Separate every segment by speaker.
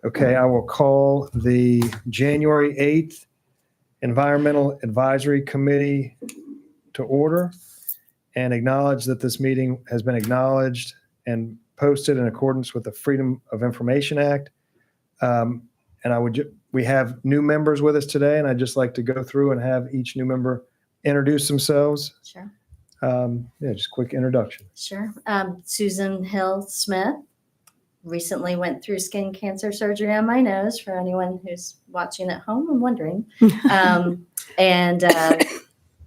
Speaker 1: Okay, I will call the January 8th Environmental Advisory Committee to order and acknowledge that this meeting has been acknowledged and posted in accordance with the Freedom of Information Act. And we have new members with us today, and I'd just like to go through and have each new member introduce themselves.
Speaker 2: Sure.
Speaker 1: Just quick introduction.
Speaker 2: Sure. Susan Hill Smith recently went through skin cancer surgery on my nose, for anyone who's watching at home and wondering. And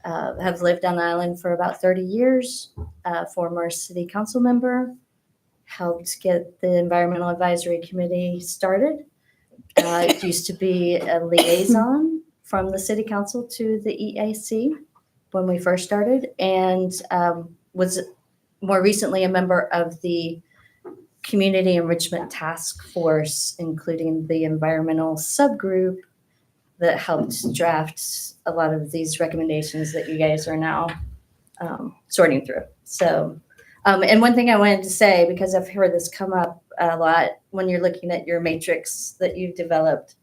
Speaker 2: have lived on the island for about 30 years, former city council member, helped get the Environmental Advisory Committee started. It used to be a liaison from the city council to the EAC when we first started, and was more recently a member of the Community Enrichment Task Force, including the environmental subgroup that helped draft a lot of these recommendations that you guys are now sorting through. So, and one thing I wanted to say, because I've heard this come up a lot when you're looking at your matrix that you've developed,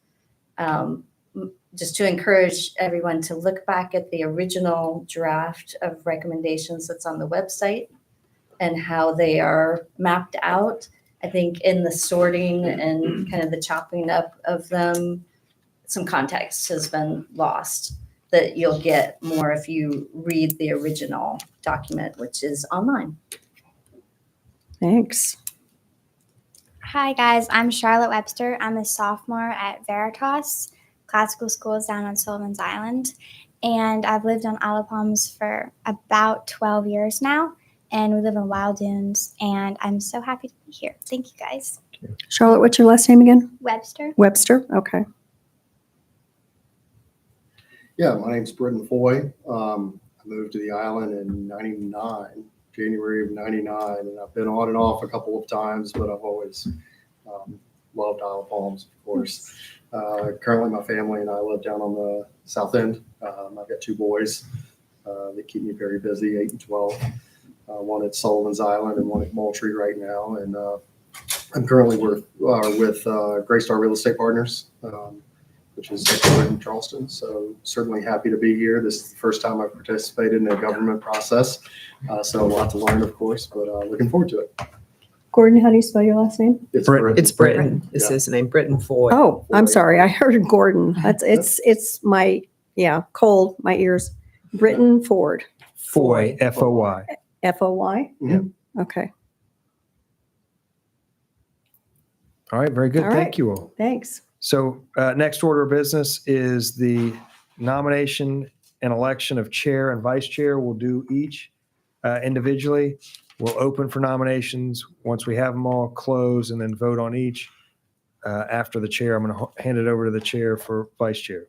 Speaker 2: just to encourage everyone to look back at the original draft of recommendations that's on the website and how they are mapped out. I think in the sorting and kind of the chopping up of them, some context has been lost that you'll get more if you read the original document, which is online.
Speaker 3: Thanks.
Speaker 4: Hi guys, I'm Charlotte Webster. I'm a sophomore at Veritas Classical Schools down on Sullivan's Island, and I've lived on Isle of Palms for about 12 years now, and we live in Wild Dunes, and I'm so happy to be here. Thank you guys.
Speaker 3: Charlotte, what's your last name again?
Speaker 4: Webster.
Speaker 3: Webster? Okay.
Speaker 5: Yeah, my name's Britton Foy. I moved to the island in January of 99, and I've been on and off a couple of times, but I've always loved Isle of Palms, of course. Currently, my family and I live down on the south end. I've got two boys that keep me very busy, 8 and 12. One at Sullivan's Island and one at Moultrie right now. And I'm currently with Greystar Real Estate Partners, which is headquartered in Charleston. So certainly happy to be here. This is the first time I've participated in a government process. So a lot to learn, of course, but looking forward to it.
Speaker 3: Gordon, how do you spell your last name?
Speaker 5: It's
Speaker 1: Britton.
Speaker 6: It's Britton.
Speaker 5: Yeah.
Speaker 6: It's his name, Britton Foy.
Speaker 3: Oh, I'm sorry. I heard Gordon. It's my, cold, my ears. Britton Ford,
Speaker 1: Foy, F-O-Y.
Speaker 3: F-O-Y?
Speaker 5: Yeah.
Speaker 3: Okay,
Speaker 1: All right, very good.
Speaker 3: All
Speaker 1: Thank
Speaker 3: right.
Speaker 1: you all.
Speaker 3: thanks.
Speaker 1: So next order of business is the nomination and election of chair and vice chair. We'll do each individually. We'll open for nominations. Once we have them all, close and then vote on each. After the chair, I'm going to hand it over to the chair for vice chair.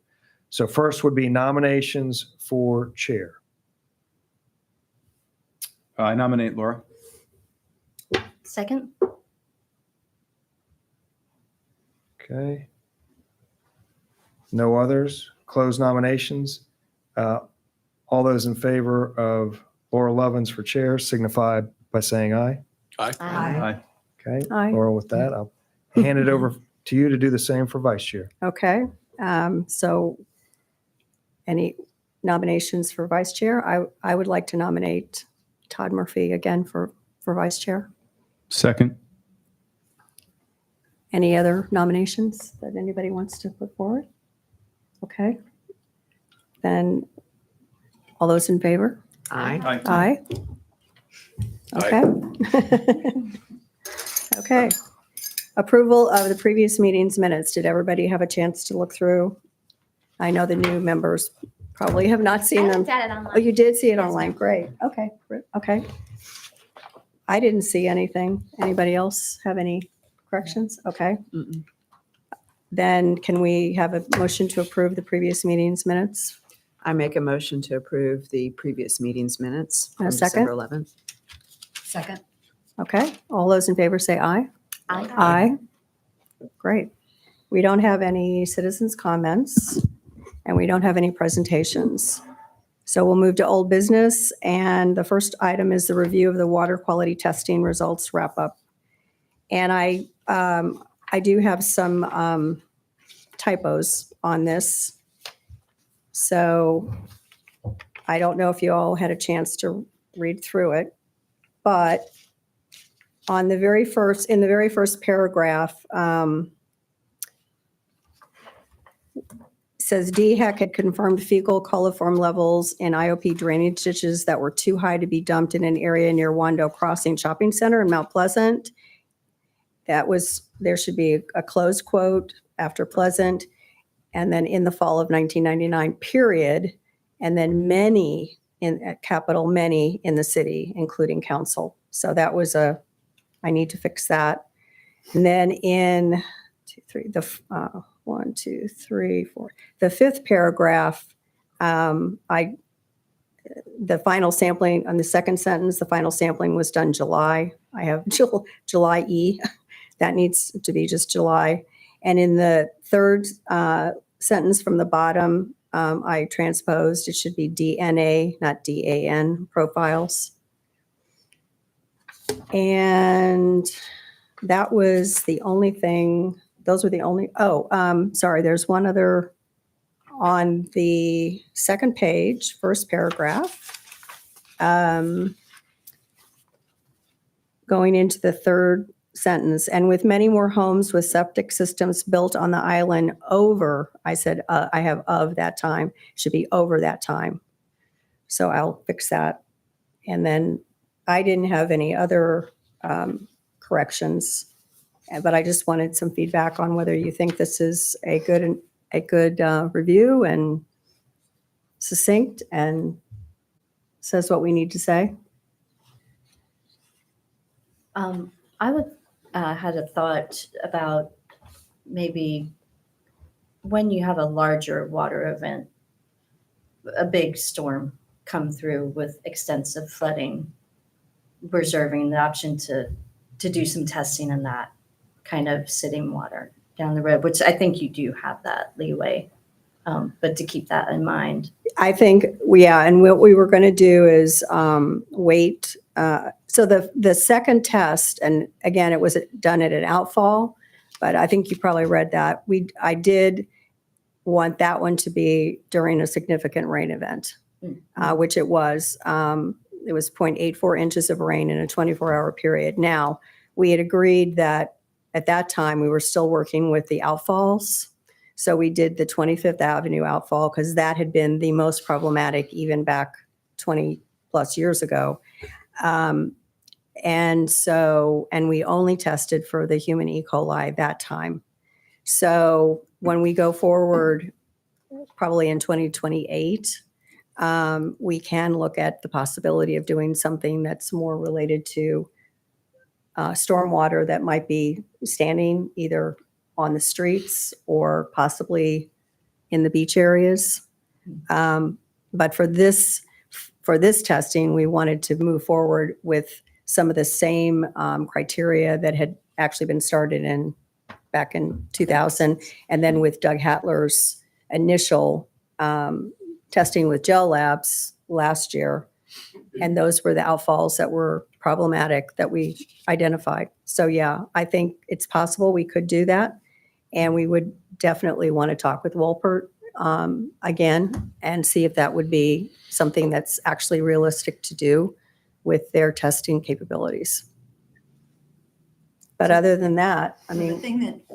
Speaker 1: So first would be nominations for chair.
Speaker 7: I nominate Laura.
Speaker 2: Second.
Speaker 1: Okay. No others. Close nominations. All those in favor of Laura Lovins for chair signify by saying aye.
Speaker 7: Aye.
Speaker 1: Okay.
Speaker 3: Aye.
Speaker 1: Laura, with that, I'll hand it over to you to do the same for vice chair.
Speaker 3: Okay, so any nominations for vice chair? I would like to nominate Todd Murphy again for vice chair.
Speaker 7: Second.
Speaker 3: Any other nominations that anybody wants to put forward? Okay. Then all those in favor?
Speaker 6: Aye.
Speaker 3: Aye. Okay. Okay. Approval of the previous meeting's minutes. Did everybody have a chance to look through? I know the new members probably have not
Speaker 4: I
Speaker 3: seen them.
Speaker 4: looked at it online.
Speaker 3: Oh, you did see it online. Great. Okay. Okay. I didn't see anything. Anybody else have any corrections? Okay.
Speaker 6: Mm-mm.
Speaker 3: Then can we have a motion to approve the previous meeting's minutes?
Speaker 6: I make a motion to approve the previous meeting's minutes
Speaker 3: A
Speaker 6: from
Speaker 3: second?
Speaker 6: December 11th.
Speaker 2: Second.
Speaker 3: Okay. All those in favor say aye.
Speaker 2: Aye.
Speaker 3: Aye. Great. We don't have any citizens' comments and we don't have any presentations. So we'll move to old business. And the first item is the review of the water quality testing results wrap up. And I I do have some typos on this. So I don't know if you all had a chance to read through it, but in the very first paragraph, says DHEC had confirmed fecal coliform levels in IOP drainage ditches that were too high to be dumped in an area near Wando Crossing Shopping Center in Mount Pleasant. There should be a closed quote after Pleasant, and then in the fall of 1999, period, and then many, capital many in the city, including council. So that was I need to fix that. And then in 1, 2, 3, 4. The fifth paragraph, the final sampling on the second sentence, the final sampling was done July. I have July E. That needs to be just July. And in the third sentence from the bottom, I transposed. It should be DNA, not DAN profiles. And that was the only thing. Those were the only, sorry, there's one other on the second page, first paragraph. Going into the third sentence, and with many more homes with septic systems built on the island over, I said, I have of that time, should be over that time. So I'll fix that. And then I didn't have any other corrections. But I just wanted some feedback on whether you think this is a good review and succinct and says what we need to say.
Speaker 2: I had a thought about maybe when you have a larger water event, a big storm come through with extensive flooding, reserving the option to do some testing in that kind of sitting water down the road, which I think you do have that leeway, but to keep that in mind.
Speaker 3: I think, and what we were going to do is wait. So the second test, and again, it was done at an outfall, but I think you probably read that. I did want that one to be during a significant rain event, which it was. It was 0.84 inches of rain in a 24-hour period. Now, we had agreed that at that time, we were still working with the outfalls. So we did the 25th Avenue outfall because that had been the most problematic even back 20 plus years ago. And we only tested for the human E. coli that time. So when we go forward, probably in 2028, we can look at the possibility of doing something that's more related to stormwater that might be standing either on the streets or possibly in the beach areas. But for this testing, we wanted to move forward with some of the same criteria that had actually been started back in 2000, and then with Doug Hatler's initial testing with gel labs last year. And those were the outfalls that were problematic that we identified. So yeah, I think it's possible we could do that. And we would definitely want to talk with Wolpert again and see if that would be something that's actually realistic to do with their testing capabilities. But other than that, I
Speaker 8: The
Speaker 3: mean,
Speaker 8: thing that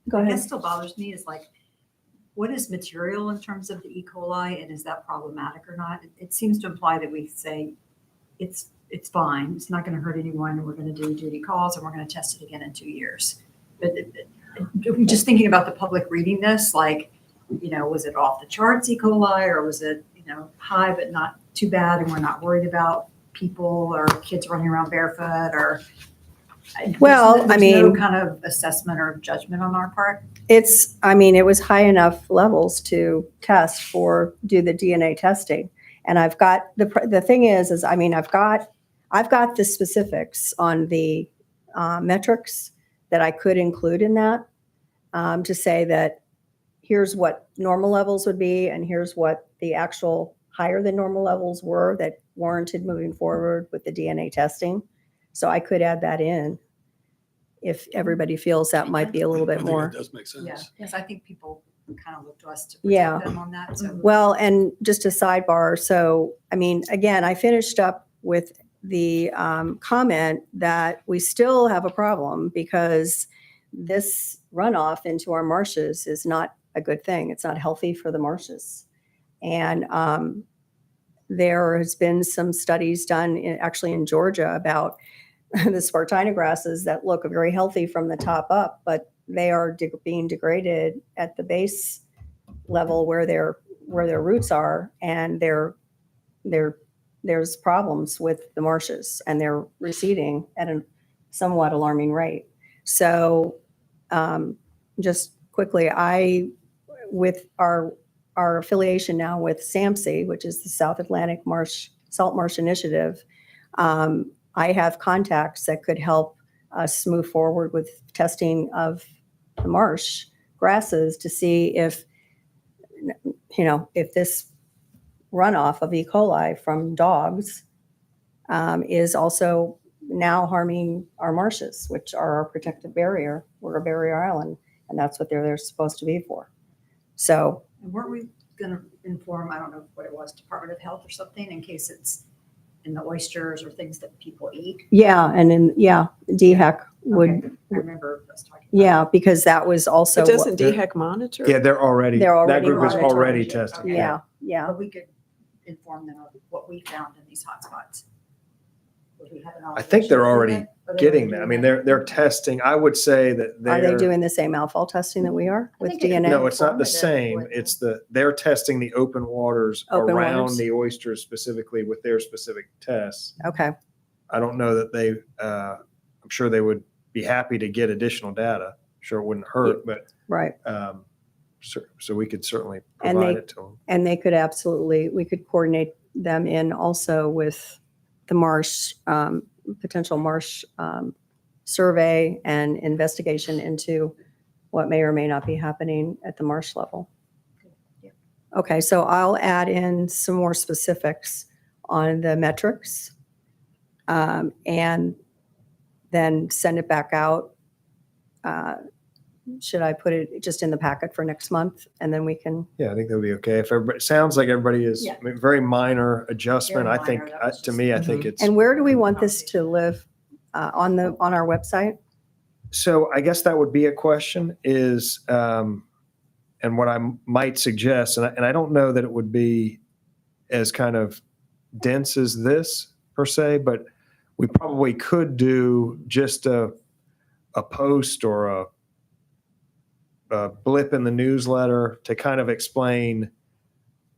Speaker 3: go
Speaker 8: I
Speaker 3: ahead.
Speaker 8: guess still bothers me is like, what is material in terms of the E. coli, and is that problematic or not? It seems to imply that we say it's fine, it's not going to hurt anyone, and we're going to do duty calls, and we're going to test it again in 2 years. But just thinking about the public reading this, like, was it off the charts E. coli, or was it high but not too bad, and we're not worried about people or kids running around barefoot, or
Speaker 3: Well,
Speaker 8: there's
Speaker 3: I mean,
Speaker 8: no kind of assessment or judgment on our part.
Speaker 3: it was high enough levels to do the DNA testing. And I've got, the thing is I've got the specifics on the metrics that I could include in that to say that here's what normal levels would be, and here's what the actual higher than normal levels were that warranted moving forward with the DNA testing. So I could add that in. if everybody feels that might be a little
Speaker 9: I
Speaker 3: bit
Speaker 9: think
Speaker 3: more.
Speaker 9: That does make sense.
Speaker 8: Yeah, because I think people kind of look to us to
Speaker 3: Yeah.
Speaker 8: protect them on that, so.
Speaker 3: Well, and just a sidebar. So, I mean, again, I finished up with the comment that we still have a problem because this runoff into our marshes is not a good thing. It's not healthy for the marshes. And there has been some studies done actually in Georgia about the Spartina grasses that look very healthy from the top up, but they are being degraded at the base level where their roots are, and there's problems with the marshes, and they're receding at a somewhat alarming rate. So, just quickly, with our affiliation now with SAMC, which is the South Atlantic Salt Marsh Initiative, I have contacts that could help us move forward with testing of the marsh grasses to see if this runoff of E. coli from dogs is also now harming our marshes, which are our protective barrier. We're a barrier island, and that's what they're supposed to be for. So,
Speaker 8: And weren't we going to inform, I don't know what it was, Department of Health or something, in case it's in the oysters or things that people eat?
Speaker 3: yeah, and then, DHEC would,
Speaker 8: Okay, I remember us talking. about
Speaker 3: yeah, because that was also,
Speaker 6: But doesn't
Speaker 1: they're-
Speaker 6: DHEC monitor?
Speaker 1: Yeah, they're already,
Speaker 3: They're
Speaker 1: that
Speaker 3: already
Speaker 1: group is
Speaker 3: monitoring.
Speaker 1: already testing.
Speaker 3: yeah.
Speaker 8: But we could inform them of what we found in these hotspots. Would we have an
Speaker 1: I think they're
Speaker 8: obligation to do
Speaker 1: already
Speaker 8: that? Or they
Speaker 1: Getting
Speaker 8: already
Speaker 1: that. I
Speaker 8: do
Speaker 1: mean,
Speaker 8: that?
Speaker 1: they're testing. I would say that
Speaker 3: Are they
Speaker 1: they're,
Speaker 3: doing the same alfalfa testing that we are
Speaker 2: I
Speaker 3: with
Speaker 2: think it could
Speaker 3: DNA?
Speaker 2: be
Speaker 1: no, it's not the
Speaker 2: informative,
Speaker 1: same.
Speaker 2: wouldn't
Speaker 1: It's they're testing the open waters
Speaker 3: Open
Speaker 1: around
Speaker 3: waters.
Speaker 1: the oysters specifically with their specific tests.
Speaker 3: Okay,
Speaker 1: I don't know that they, I'm sure they would be happy to get additional data. Sure, it wouldn't hurt, but
Speaker 3: right.
Speaker 1: so we could certainly
Speaker 3: And
Speaker 1: provide
Speaker 3: they-
Speaker 1: it to them.
Speaker 3: And they could absolutely, we could coordinate them in also with the marsh, potential marsh survey and investigation into what may or may not be happening at the marsh level. Okay, so I'll add in some more specifics on the metrics and then send it back out. Should I put it just in the packet for next month and then we can,
Speaker 1: Yeah, I think that would be okay. If everybody, it sounds like everybody is,
Speaker 8: Yeah.
Speaker 1: I mean, very minor adjustment.
Speaker 8: Very
Speaker 1: I think,
Speaker 8: minor. That was
Speaker 1: to
Speaker 8: just-
Speaker 1: me, I think it's.
Speaker 3: and where do we want this to live? On our website?
Speaker 1: So I guess that would be a question is, and what I might suggest, and I don't know that it would be as kind of dense as this per se, but we probably could do just a post or a blip in the newsletter to kind of explain,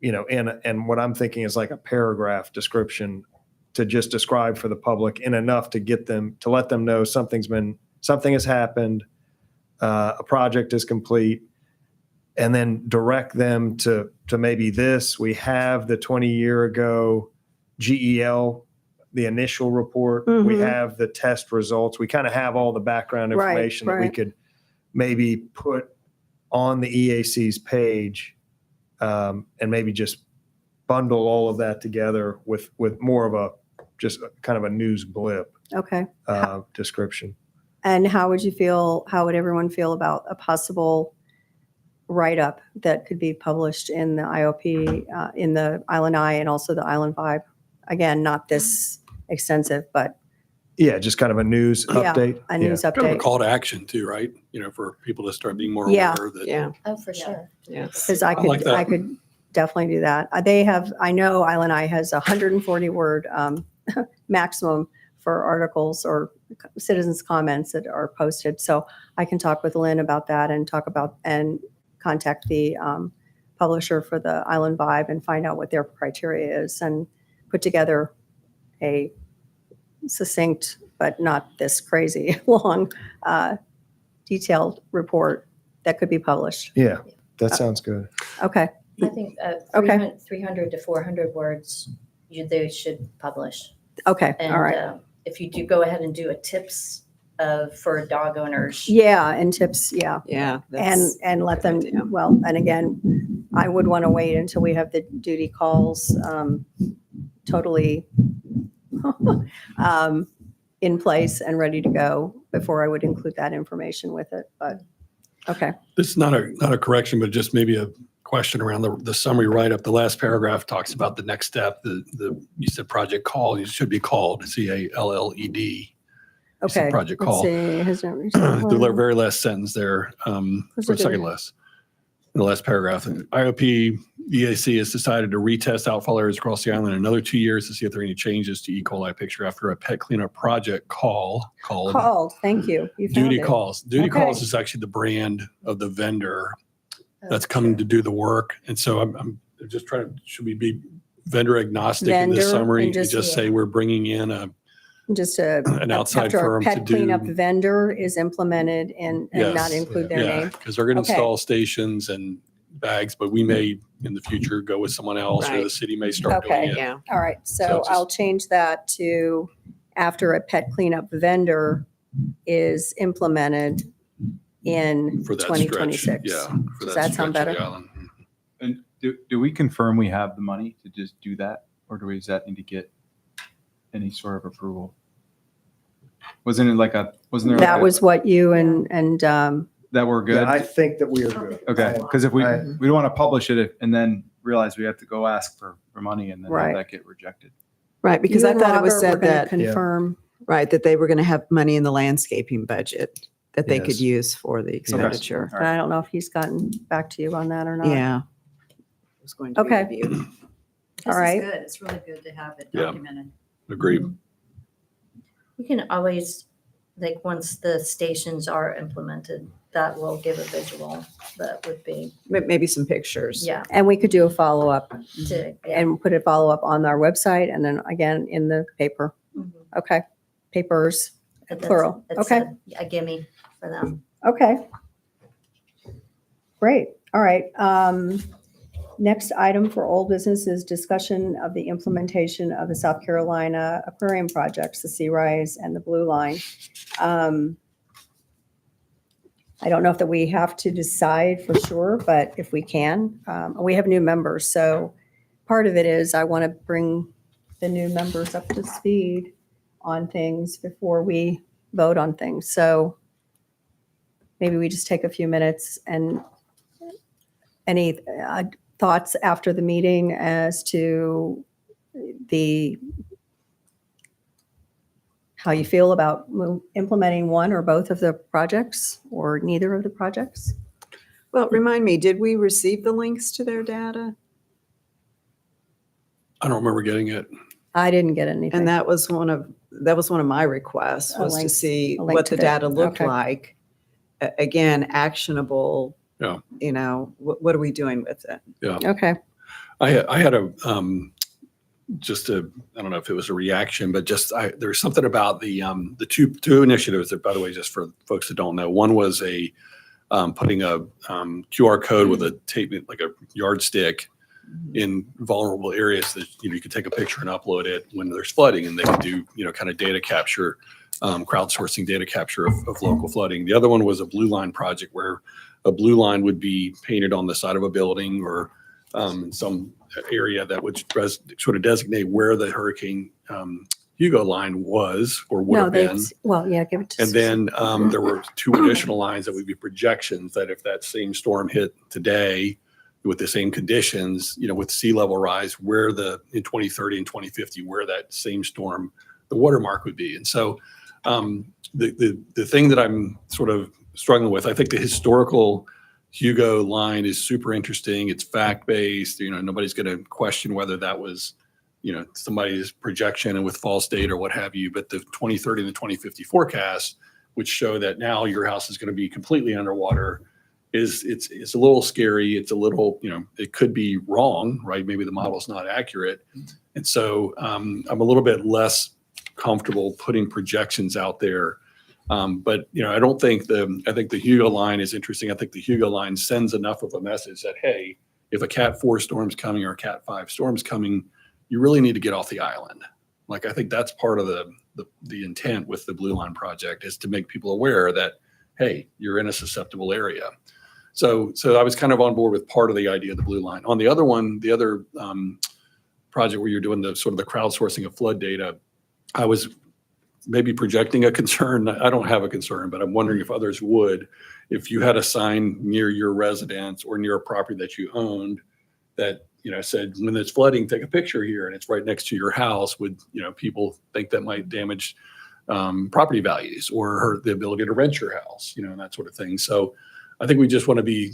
Speaker 1: and what I'm thinking is like a paragraph description to just describe for the public in enough to get them, to let them know something has happened, a project is complete, and then direct them to maybe this. We have the 20-year ago GEL, the initial report. We
Speaker 3: Mhm.
Speaker 1: have the test results. We kind of have all the background
Speaker 3: Right,
Speaker 1: information that we
Speaker 3: right.
Speaker 1: could maybe put on the EAC's page, and maybe just bundle all of that together with more of just kind of a news blip
Speaker 3: Okay.
Speaker 1: description.
Speaker 3: And how would everyone feel about a possible write-up that could be published in the IOP, in the Island Eye and also the Island Vibe? Again, not this extensive, but
Speaker 1: Yeah, just kind of a news
Speaker 3: Yeah.
Speaker 1: update.
Speaker 3: a news
Speaker 9: Kind of a
Speaker 3: update.
Speaker 9: call to action too, right? For people to start being more
Speaker 3: Yeah.
Speaker 9: aware that.
Speaker 6: Yeah.
Speaker 2: Oh, for sure.
Speaker 6: Yeah.
Speaker 3: Because I
Speaker 9: like
Speaker 3: could,
Speaker 9: that.
Speaker 3: I could definitely do that. I know Island Eye has 140 word maximum for articles or citizens' comments that are posted. So I can talk with Lynn about that and contact the publisher for the Island Vibe and find out what their criteria is and put together a succinct, but not this crazy long, detailed report that could be published.
Speaker 1: Yeah, that sounds good.
Speaker 3: Okay.
Speaker 2: I think
Speaker 3: Okay.
Speaker 2: 300 to 400 words, they should publish.
Speaker 3: Okay.
Speaker 2: And
Speaker 3: All right.
Speaker 2: if you do go ahead and do a tips for dog owners,
Speaker 3: Yeah. And tips. Yeah.
Speaker 6: Yeah.
Speaker 3: And let them,
Speaker 6: idea.
Speaker 3: well, and again, I would want to wait until we have the duty calls totally in place and ready to go before I would include that information with it, but, okay.
Speaker 9: This is not a correction, but just maybe a question around the summary write-up. The last paragraph talks about the next step. You said project call, it should be called CALLED. It's a
Speaker 3: Okay.
Speaker 9: project
Speaker 3: let's
Speaker 9: call.
Speaker 3: see, has there-
Speaker 9: The very last sentence there,
Speaker 3: Was
Speaker 9: or
Speaker 3: it
Speaker 9: second
Speaker 3: in-
Speaker 9: last, the last paragraph. IOP EAC has decided to retest outfall areas across the island in another 2 years to see if there are any changes to E. coli picture after a pet cleanup project called
Speaker 3: Called, thank you. You found
Speaker 9: Duty
Speaker 3: it.
Speaker 9: Calls. Duty
Speaker 3: Okay.
Speaker 9: Calls is actually the brand of the vendor that's coming to do the work. And so I'm just trying to, should we be vendor agnostic in
Speaker 3: Vendor
Speaker 9: this summary
Speaker 3: and
Speaker 9: and
Speaker 3: just-
Speaker 9: just say we're bringing in
Speaker 3: Just
Speaker 9: an outside
Speaker 3: after a
Speaker 9: firm to
Speaker 3: pet cleanup
Speaker 9: do.
Speaker 3: vendor is implemented and not
Speaker 9: Yes.
Speaker 3: include their
Speaker 9: Yeah,
Speaker 3: name.
Speaker 9: because they're going to
Speaker 3: Okay.
Speaker 9: install stations and bags, but we may in the future go with someone else or
Speaker 6: Right.
Speaker 9: the city may start doing
Speaker 3: Okay.
Speaker 9: it.
Speaker 6: Yeah.
Speaker 3: All right,
Speaker 9: So
Speaker 3: so
Speaker 9: just-
Speaker 3: I'll change that to after a pet cleanup vendor is implemented in
Speaker 9: For that
Speaker 3: 2026.
Speaker 9: stretch. Yeah. For
Speaker 3: Does
Speaker 9: that
Speaker 3: that sound
Speaker 9: stretch of
Speaker 3: better?
Speaker 9: the island.
Speaker 7: And do we confirm we have the money to just do that? Or does that need to get any sort of approval? Wasn't there like
Speaker 3: That was what you and
Speaker 7: that we're good?
Speaker 1: Yeah, I think that we are good.
Speaker 7: Okay, because if we
Speaker 1: I-
Speaker 7: don't want to publish it and then realize we have to go ask for money and then
Speaker 3: Right.
Speaker 7: have that get rejected.
Speaker 6: Right, because
Speaker 3: you
Speaker 6: I
Speaker 3: and
Speaker 6: thought it was
Speaker 3: Robert were
Speaker 6: said
Speaker 3: gonna
Speaker 6: that,
Speaker 3: confirm.
Speaker 6: right, that they were going to have money in the landscaping budget that they could
Speaker 7: Yes.
Speaker 6: use for the expenditure.
Speaker 3: But I don't know if he's gotten back to you on that or not.
Speaker 6: Yeah. It was going to be
Speaker 3: Okay.
Speaker 6: reviewed.
Speaker 3: All
Speaker 8: This
Speaker 3: right.
Speaker 8: is good. It's really good to have it
Speaker 9: Yeah.
Speaker 8: documented.
Speaker 9: Agreed.
Speaker 2: You can always, like, once the stations are implemented, that will give a visual that would be,
Speaker 6: Maybe some pictures.
Speaker 2: yeah,
Speaker 3: And we could do a follow-up
Speaker 2: to, yeah.
Speaker 3: and put a follow-up on our website and then again in the paper.
Speaker 2: Mhm.
Speaker 3: Okay, papers,
Speaker 2: But that's-
Speaker 3: plural.
Speaker 2: it's
Speaker 3: Okay.
Speaker 2: a gimme for them.
Speaker 3: okay. Great, all right. Next item for old business is discussion of the implementation of the South Carolina aquarium projects, the Sea Rise and the Blue Line. I don't know if that we have to decide for sure, but if we can, we have new members. So part of it is I want to bring the new members up to speed on things before we vote on things. So maybe we just take a few minutes and any thoughts after the meeting as to how you feel about implementing one or both of the projects or neither of the projects?
Speaker 6: Well, remind me, did we receive the links to their data?
Speaker 9: I don't remember getting it.
Speaker 3: I didn't get anything.
Speaker 6: And that was one of my requests,
Speaker 3: A
Speaker 6: was to
Speaker 3: link-
Speaker 6: see
Speaker 3: a link
Speaker 6: what
Speaker 3: to
Speaker 6: the
Speaker 3: the-
Speaker 6: data looked
Speaker 3: okay.
Speaker 6: like. Again, actionable.
Speaker 9: Yeah.
Speaker 6: You know, what are we doing with it?
Speaker 3: Okay,
Speaker 9: I had a, I don't know if it was a reaction, but there's something about the two initiatives that, by the way, just for folks that don't know, one was putting a QR code with a tape, like a yardstick in vulnerable areas that, you could take a picture and upload it when there's flooding and they could do, kind of data capture, crowdsourcing data capture of local flooding. The other one was a blue line project where a blue line would be painted on the side of a building or in some area that would sort of designate where the Hurricane Hugo line was or would
Speaker 3: no,
Speaker 9: have
Speaker 3: they,
Speaker 9: been.
Speaker 3: well, yeah, give it to.
Speaker 9: And then there were two additional lines that would be projections that if that same storm hit today with the same conditions, with sea level rise, where in 2030 and 2050, where that same storm, the watermark would be. And so the thing that I'm sort of struggling with, I think the historical Hugo line is super interesting. It's fact-based. Nobody's going to question whether that was, somebody's projection and with false data or what have you. But the 2030 and the 2050 forecast, which show that now your house is going to be completely underwater, it's a little scary. It's a little, it could be wrong, right? Maybe the model's not accurate. And so I'm a little bit less comfortable putting projections out there. But I don't think I think the Hugo line is interesting. I think the Hugo line sends enough of a message that, hey, if a Cat 4 storm's coming or a Cat 5 storm's coming, you really need to get off the island. Like, I think that's part of the intent with the Blue Line project is to make people aware that, hey, you're in a susceptible area. So I was kind of on board with part of the idea of the Blue Line. On the other one, the other project where you're doing the sort of the crowdsourcing of flood data, I was maybe projecting a concern. I don't have a concern, but I'm wondering if others would. If you had a sign near your residence or near a property that you owned that, said, when it's flooding, take a picture here, and it's right next to your house, would, people think that might damage property values or hurt the ability to rent your house, and that sort of thing. So I think we just want to be,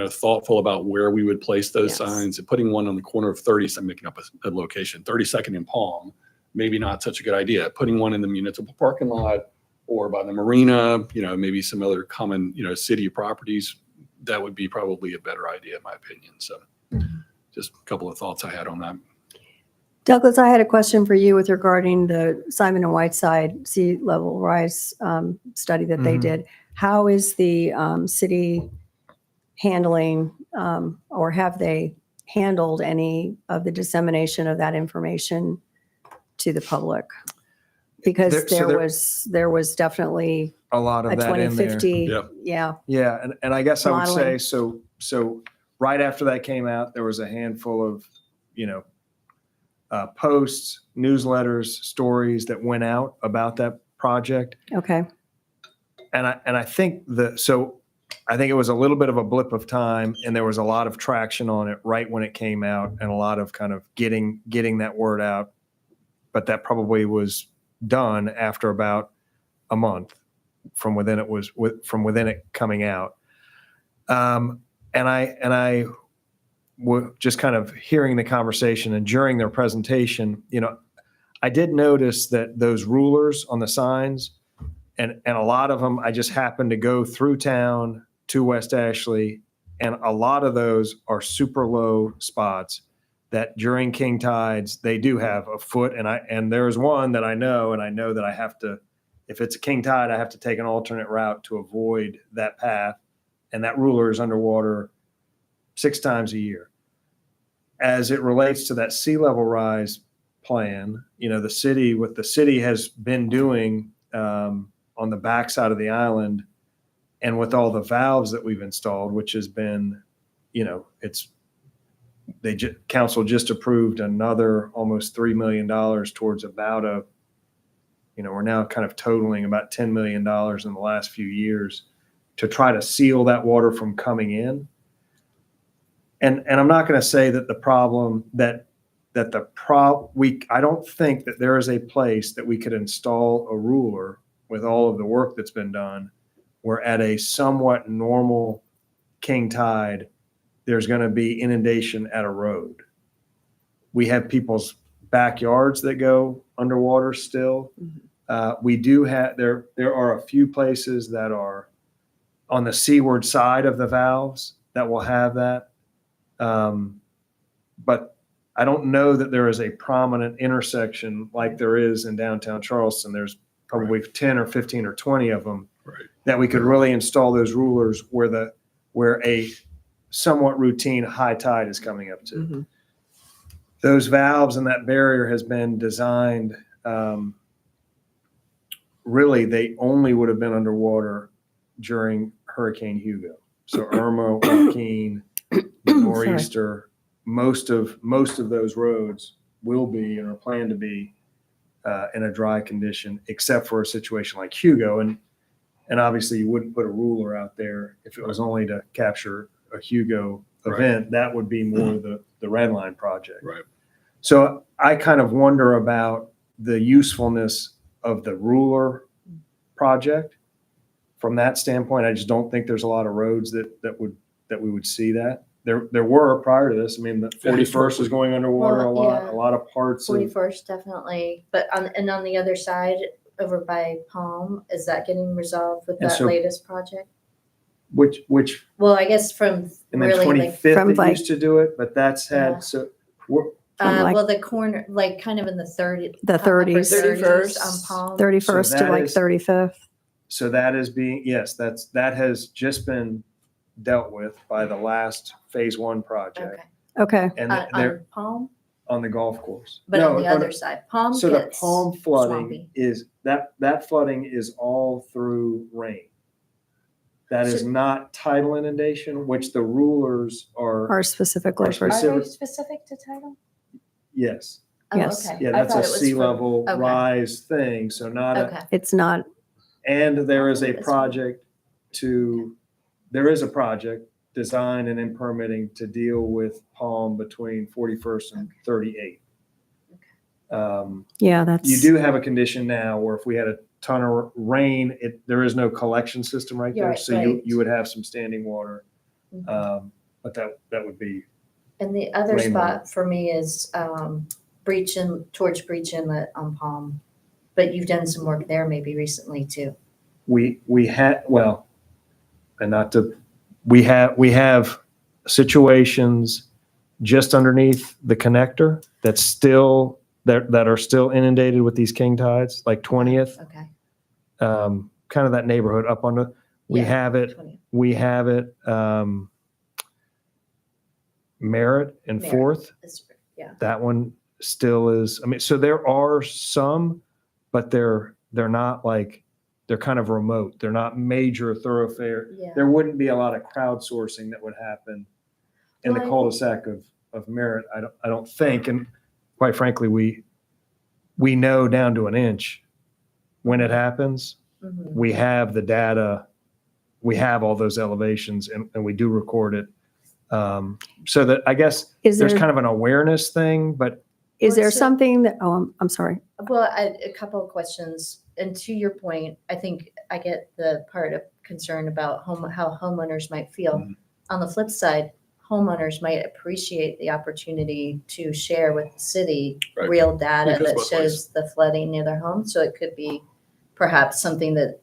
Speaker 9: thoughtful about where we would place those
Speaker 2: Yes.
Speaker 9: signs. And putting one on the corner of 30th, I'm making up a location, 32nd and Palm, maybe not such a good idea. Putting one in the municipal parking lot or by the marina, maybe some other common, city properties, that would be probably a better idea, in my opinion. So just a couple of thoughts I had on that.
Speaker 3: Douglas, I had a question for you with regarding the Simon and Whiteside sea level rise study that they
Speaker 1: Mhm.
Speaker 3: did. How is the city handling, or have they handled any of the dissemination of that information to the public? Because there was definitely
Speaker 1: A lot
Speaker 3: a
Speaker 1: of that in there.
Speaker 3: 2050.
Speaker 9: Yep.
Speaker 3: Yeah.
Speaker 1: Yeah, and I guess I would say,
Speaker 3: Modeling.
Speaker 1: so right after that came out, there was a handful of, posts, newsletters, stories that went out about that project.
Speaker 3: Okay.
Speaker 1: And I think I think it was a little bit of a blip of time, and there was a lot of traction on it right when it came out, and a lot of kind of getting that word out. But that probably was done after about a month from within it coming out. And I just kind of hearing the conversation and during their presentation, I did notice that those rulers on the signs, and a lot of them, I just happened to go through town to West Ashley, and a lot of those are super low spots that during king tides, they do have a foot. And there's one that I know that I have to, if it's a king tide, I have to take an alternate route to avoid that path. And that ruler is underwater 6 times a year. As it relates to that sea level rise plan, the city has been doing on the backside of the island, and with all the valves that we've installed, which has been, council just approved another almost $3 million towards about we're now kind of totaling about $10 million in the last few years to try to seal that water from coming in. And I'm not going to say that the problem I don't think that there is a place that we could install a ruler with all of the work that's been done, where at a somewhat normal king tide, there's going to be inundation at a road. We have people's backyards that go underwater still. We do have, there are a few places that are on the seaward side of the valves that will have that. But I don't know that there is a prominent intersection like there is in downtown Charleston. There's probably 10 or 15 or 20 of them that we could really install those rulers where a somewhat routine high tide is coming up to.
Speaker 6: Mm-hmm.
Speaker 1: Those valves and that barrier has been designed, really, they only would have been underwater during Hurricane Hugo. So Irma, Joaquin, Nor'easter, most of those roads will be and are planned to be in a dry condition, except for a situation like Hugo. And obviously you wouldn't put a ruler out there if it was only to capture a Hugo event. That would be more the Red Line project.
Speaker 9: Right.
Speaker 1: So I kind of wonder about the usefulness of the ruler project from that standpoint. I just don't think there's a lot of roads that we would see that. There were prior to this. I mean, the 41st is going underwater
Speaker 2: Well,
Speaker 1: a lot.
Speaker 2: yeah.
Speaker 1: A lot of parts of
Speaker 2: 41st, definitely. But on the other side, over by Palm, is that getting resolved with
Speaker 1: And
Speaker 2: that
Speaker 1: so-
Speaker 2: latest project?
Speaker 1: which
Speaker 2: Well, I guess from
Speaker 1: and then
Speaker 2: really like
Speaker 1: 25th
Speaker 3: From
Speaker 1: it
Speaker 3: like-
Speaker 1: used to do it, but that's had
Speaker 2: Yeah.
Speaker 1: so we're,
Speaker 3: From like-
Speaker 2: well, the corner, like kind of in the 30s.
Speaker 3: The
Speaker 2: upper
Speaker 3: 30s.
Speaker 2: 30s on Palm.
Speaker 3: 31st
Speaker 1: So
Speaker 3: to
Speaker 1: that
Speaker 3: like
Speaker 1: is-
Speaker 3: 35th.
Speaker 1: so that is being, yes, that has just been dealt with by the last phase 1 project.
Speaker 3: Okay.
Speaker 2: Okay.
Speaker 1: And
Speaker 2: On
Speaker 1: they're
Speaker 2: Palm,
Speaker 1: on the golf course.
Speaker 2: but
Speaker 1: No,
Speaker 2: on the other side, Palm
Speaker 1: So the
Speaker 2: gets
Speaker 1: Palm flooding
Speaker 2: swampy.
Speaker 1: is that flooding is all through rain. That is
Speaker 2: So-
Speaker 1: not tidal inundation, which the rulers are.
Speaker 3: Or specifically
Speaker 1: Or
Speaker 3: for,
Speaker 1: specific-
Speaker 2: Are they specific to title?
Speaker 1: Yes.
Speaker 2: Oh,
Speaker 3: Yes.
Speaker 2: okay.
Speaker 1: Yeah,
Speaker 2: I
Speaker 1: that's
Speaker 2: thought
Speaker 1: a
Speaker 2: it was
Speaker 1: sea
Speaker 2: for-
Speaker 1: level
Speaker 2: okay.
Speaker 1: rise thing, so not a,
Speaker 2: Okay.
Speaker 3: It's not,
Speaker 1: and there is a
Speaker 2: That's-
Speaker 1: project there is a project designed and in permitting to deal with Palm between 41st and 38th.
Speaker 3: yeah, that's.
Speaker 1: You do have a condition now where if we had a ton of rain, there is no collection system right
Speaker 2: You're
Speaker 1: there.
Speaker 2: right,
Speaker 1: So
Speaker 2: right.
Speaker 1: you would have some standing water.
Speaker 2: Mhm.
Speaker 1: But that would be,
Speaker 2: And the other
Speaker 1: Rainwater.
Speaker 2: spot for me is towards Breach Inlet on Palm. But you've done some work there maybe recently too.
Speaker 1: we had, well, and not to, we have situations just underneath the connector that are still inundated with these king tides, like 20th,
Speaker 2: Okay.
Speaker 1: kind of that neighborhood up on the, we
Speaker 2: Yeah,
Speaker 1: have it,
Speaker 2: 20.
Speaker 1: Merritt and
Speaker 2: Merritt.
Speaker 1: Fourth.
Speaker 2: Yeah.
Speaker 1: That one still is, I mean, so there are some, but they're not like, they're kind of remote. They're not major thoroughfare.
Speaker 2: Yeah.
Speaker 1: There wouldn't be a lot of crowdsourcing that would happen in the
Speaker 2: Well, I
Speaker 1: cul-de-sac of Merritt. I don't think, and quite frankly, we know down to an inch when it happens.
Speaker 2: Mhm.
Speaker 1: We have the data, we have all those elevations, and we do record it. So that, I guess,
Speaker 3: Is
Speaker 1: there's
Speaker 3: there,
Speaker 1: kind of an awareness thing, but
Speaker 3: is there
Speaker 2: What's it-
Speaker 3: something that, I'm sorry.
Speaker 2: Well, a couple of questions. And to your point, I think I get the part of concern about how homeowners might feel.
Speaker 7: Mhm.
Speaker 2: On the flip side, homeowners might appreciate the opportunity to share with the city
Speaker 9: Right.
Speaker 2: real data
Speaker 9: It goes
Speaker 2: that
Speaker 9: both
Speaker 2: shows the flooding near their home. So it could be perhaps something that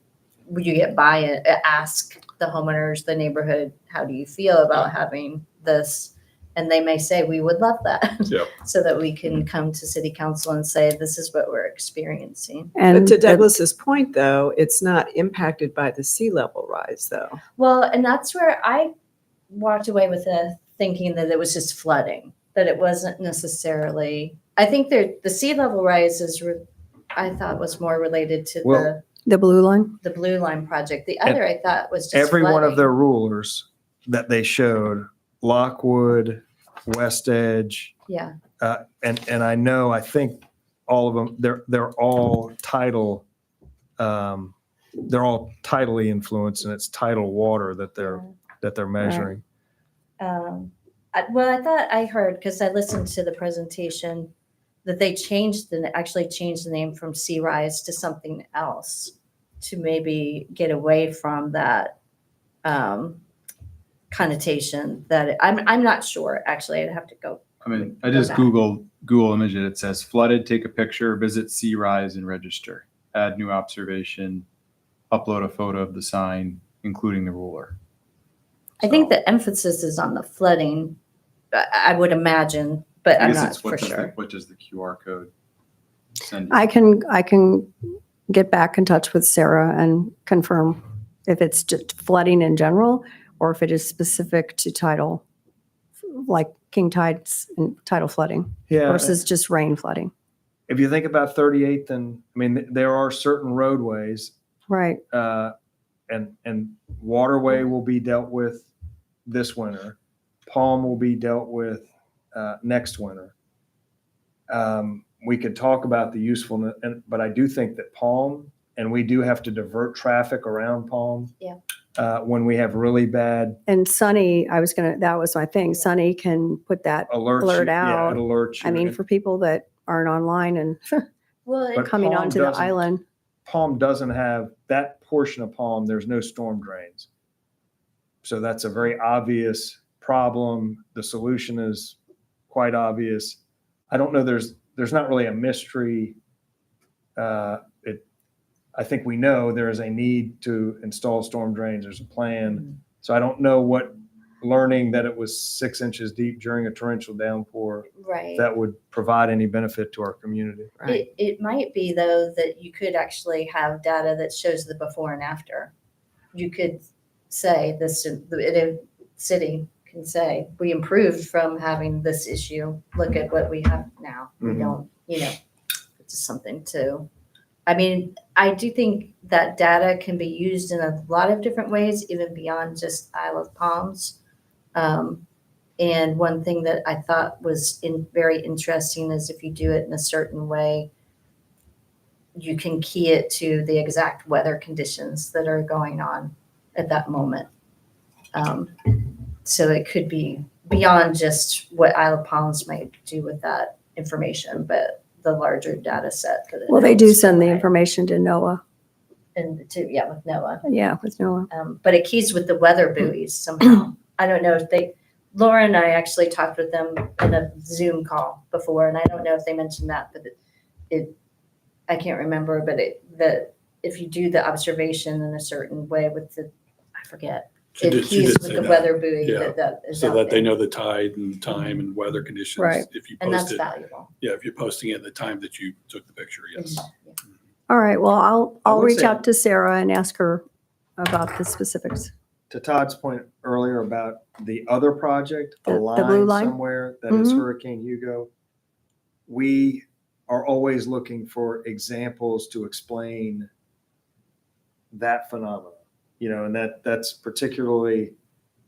Speaker 2: would you get buy-in, ask the homeowners, the neighborhood, how do you feel about having this? And they may say, we would love that.
Speaker 9: Yeah.
Speaker 2: So that we can come to city council and say, this is what we're experiencing.
Speaker 6: But
Speaker 3: And
Speaker 6: to
Speaker 3: the-
Speaker 6: Douglas's point, though, it's not impacted by the sea level rise, though.
Speaker 2: Well, and that's where I walked away with thinking that it was just flooding, that it wasn't necessarily, I think the sea level rise I thought was more related to
Speaker 1: Well,
Speaker 3: the blue line,
Speaker 2: the Blue Line project. The other I thought was just
Speaker 1: every one of
Speaker 2: flooding.
Speaker 1: their rulers that they showed, Lockwood, West Edge,
Speaker 2: Yeah,
Speaker 1: and I think all of them, they're all tidal, they're all tidally influenced, and it's tidal water that they're measuring.
Speaker 2: Well, I thought I heard, because I listened to the presentation, that they actually changed the name from Sea Rise to something else to maybe get away from that connotation that I'm not sure, actually. I'd have to go.
Speaker 7: I mean, I
Speaker 2: Go
Speaker 7: just
Speaker 2: back.
Speaker 7: Google image it. It says flooded, take a picture, visit sea rise and register, add new observation, upload a photo of the sign, including the ruler.
Speaker 2: I think
Speaker 7: So,
Speaker 2: the emphasis is on the flooding, I would imagine, but
Speaker 7: I
Speaker 2: I'm
Speaker 7: guess
Speaker 2: not
Speaker 7: it's
Speaker 2: for sure.
Speaker 7: what does the QR code send you?
Speaker 3: I can get back in touch with Sarah and confirm if it's just flooding in general or if it is specific to tidal, like king tides and tidal flooding
Speaker 1: Yeah,
Speaker 3: versus just rain flooding.
Speaker 1: if you think about 38th, and I mean, there are certain roadways,
Speaker 3: Right.
Speaker 1: and Waterway will be dealt with this winter. Palm will be dealt with next winter. We could talk about the usefulness, but I do think that Palm, and we do have to divert traffic around Palm.
Speaker 2: Yeah.
Speaker 1: When we have really bad
Speaker 3: And Sunny, that was my thing. Sunny can put that,
Speaker 1: alerts.
Speaker 3: Blurred
Speaker 1: Yeah,
Speaker 3: out.
Speaker 1: it alerts you.
Speaker 3: I mean,
Speaker 1: And-
Speaker 3: for people that aren't online and
Speaker 2: Well,
Speaker 1: But
Speaker 3: coming
Speaker 1: Palm
Speaker 3: onto the
Speaker 1: doesn't.
Speaker 3: island.
Speaker 1: Palm doesn't have that portion of Palm. There's no storm drains. So that's a very obvious problem. The solution is quite obvious. I don't know. There's not really a mystery. I think we know there is a need to install storm drains. There's a plan. So I don't know what learning that it was 6 inches deep during a torrential downpour
Speaker 2: right.
Speaker 1: that would provide any benefit to our community.
Speaker 2: It might be, though, that you could actually have data that shows the before and after. You could say the city can say, we improved from having this issue. Look at what we have now. We
Speaker 1: Mhm.
Speaker 2: don't, it's just something to, I mean, I do think that data can be used in a lot of different ways, even beyond just Isle of Palms. And one thing that I thought was very interesting is if you do it in a certain way, you can key it to the exact weather conditions that are going on at that moment. So it could be beyond just what Isle of Palms might do with that information, but the larger data set. that it
Speaker 3: Well, they do
Speaker 2: helps
Speaker 3: send the
Speaker 2: provide.
Speaker 3: information to NOAA.
Speaker 2: And with NOAA.
Speaker 3: Yeah, with NOAA.
Speaker 2: But it keys with the weather buoys somehow. I don't know if Laura and I actually talked with them in a Zoom call before, and I don't know if they mentioned that, but I can't remember, but if you do the observation in a certain way with I forget,
Speaker 9: She
Speaker 2: it
Speaker 9: did- she
Speaker 2: keys
Speaker 9: did
Speaker 2: with
Speaker 9: say
Speaker 2: the
Speaker 9: that.
Speaker 2: weather buoy
Speaker 9: Yeah.
Speaker 2: that is
Speaker 9: So
Speaker 2: out
Speaker 9: that they
Speaker 2: there.
Speaker 9: know the tide and time and weather conditions.
Speaker 3: Right.
Speaker 9: If you
Speaker 2: And
Speaker 9: post
Speaker 2: that's
Speaker 9: it,
Speaker 2: valuable.
Speaker 9: yeah, if you're posting it at the time that you took the picture, yes.
Speaker 2: Yeah.
Speaker 3: All right, well,
Speaker 1: I
Speaker 3: I'll
Speaker 1: would
Speaker 3: reach
Speaker 1: say-
Speaker 3: out to Sarah and ask her about the specifics.
Speaker 1: To Todd's point earlier about the other project, a
Speaker 3: The blue
Speaker 1: line
Speaker 3: line?
Speaker 1: somewhere that is
Speaker 3: Mhm.
Speaker 1: Hurricane Hugo, we are always looking for examples to explain that phenomenon, and that's particularly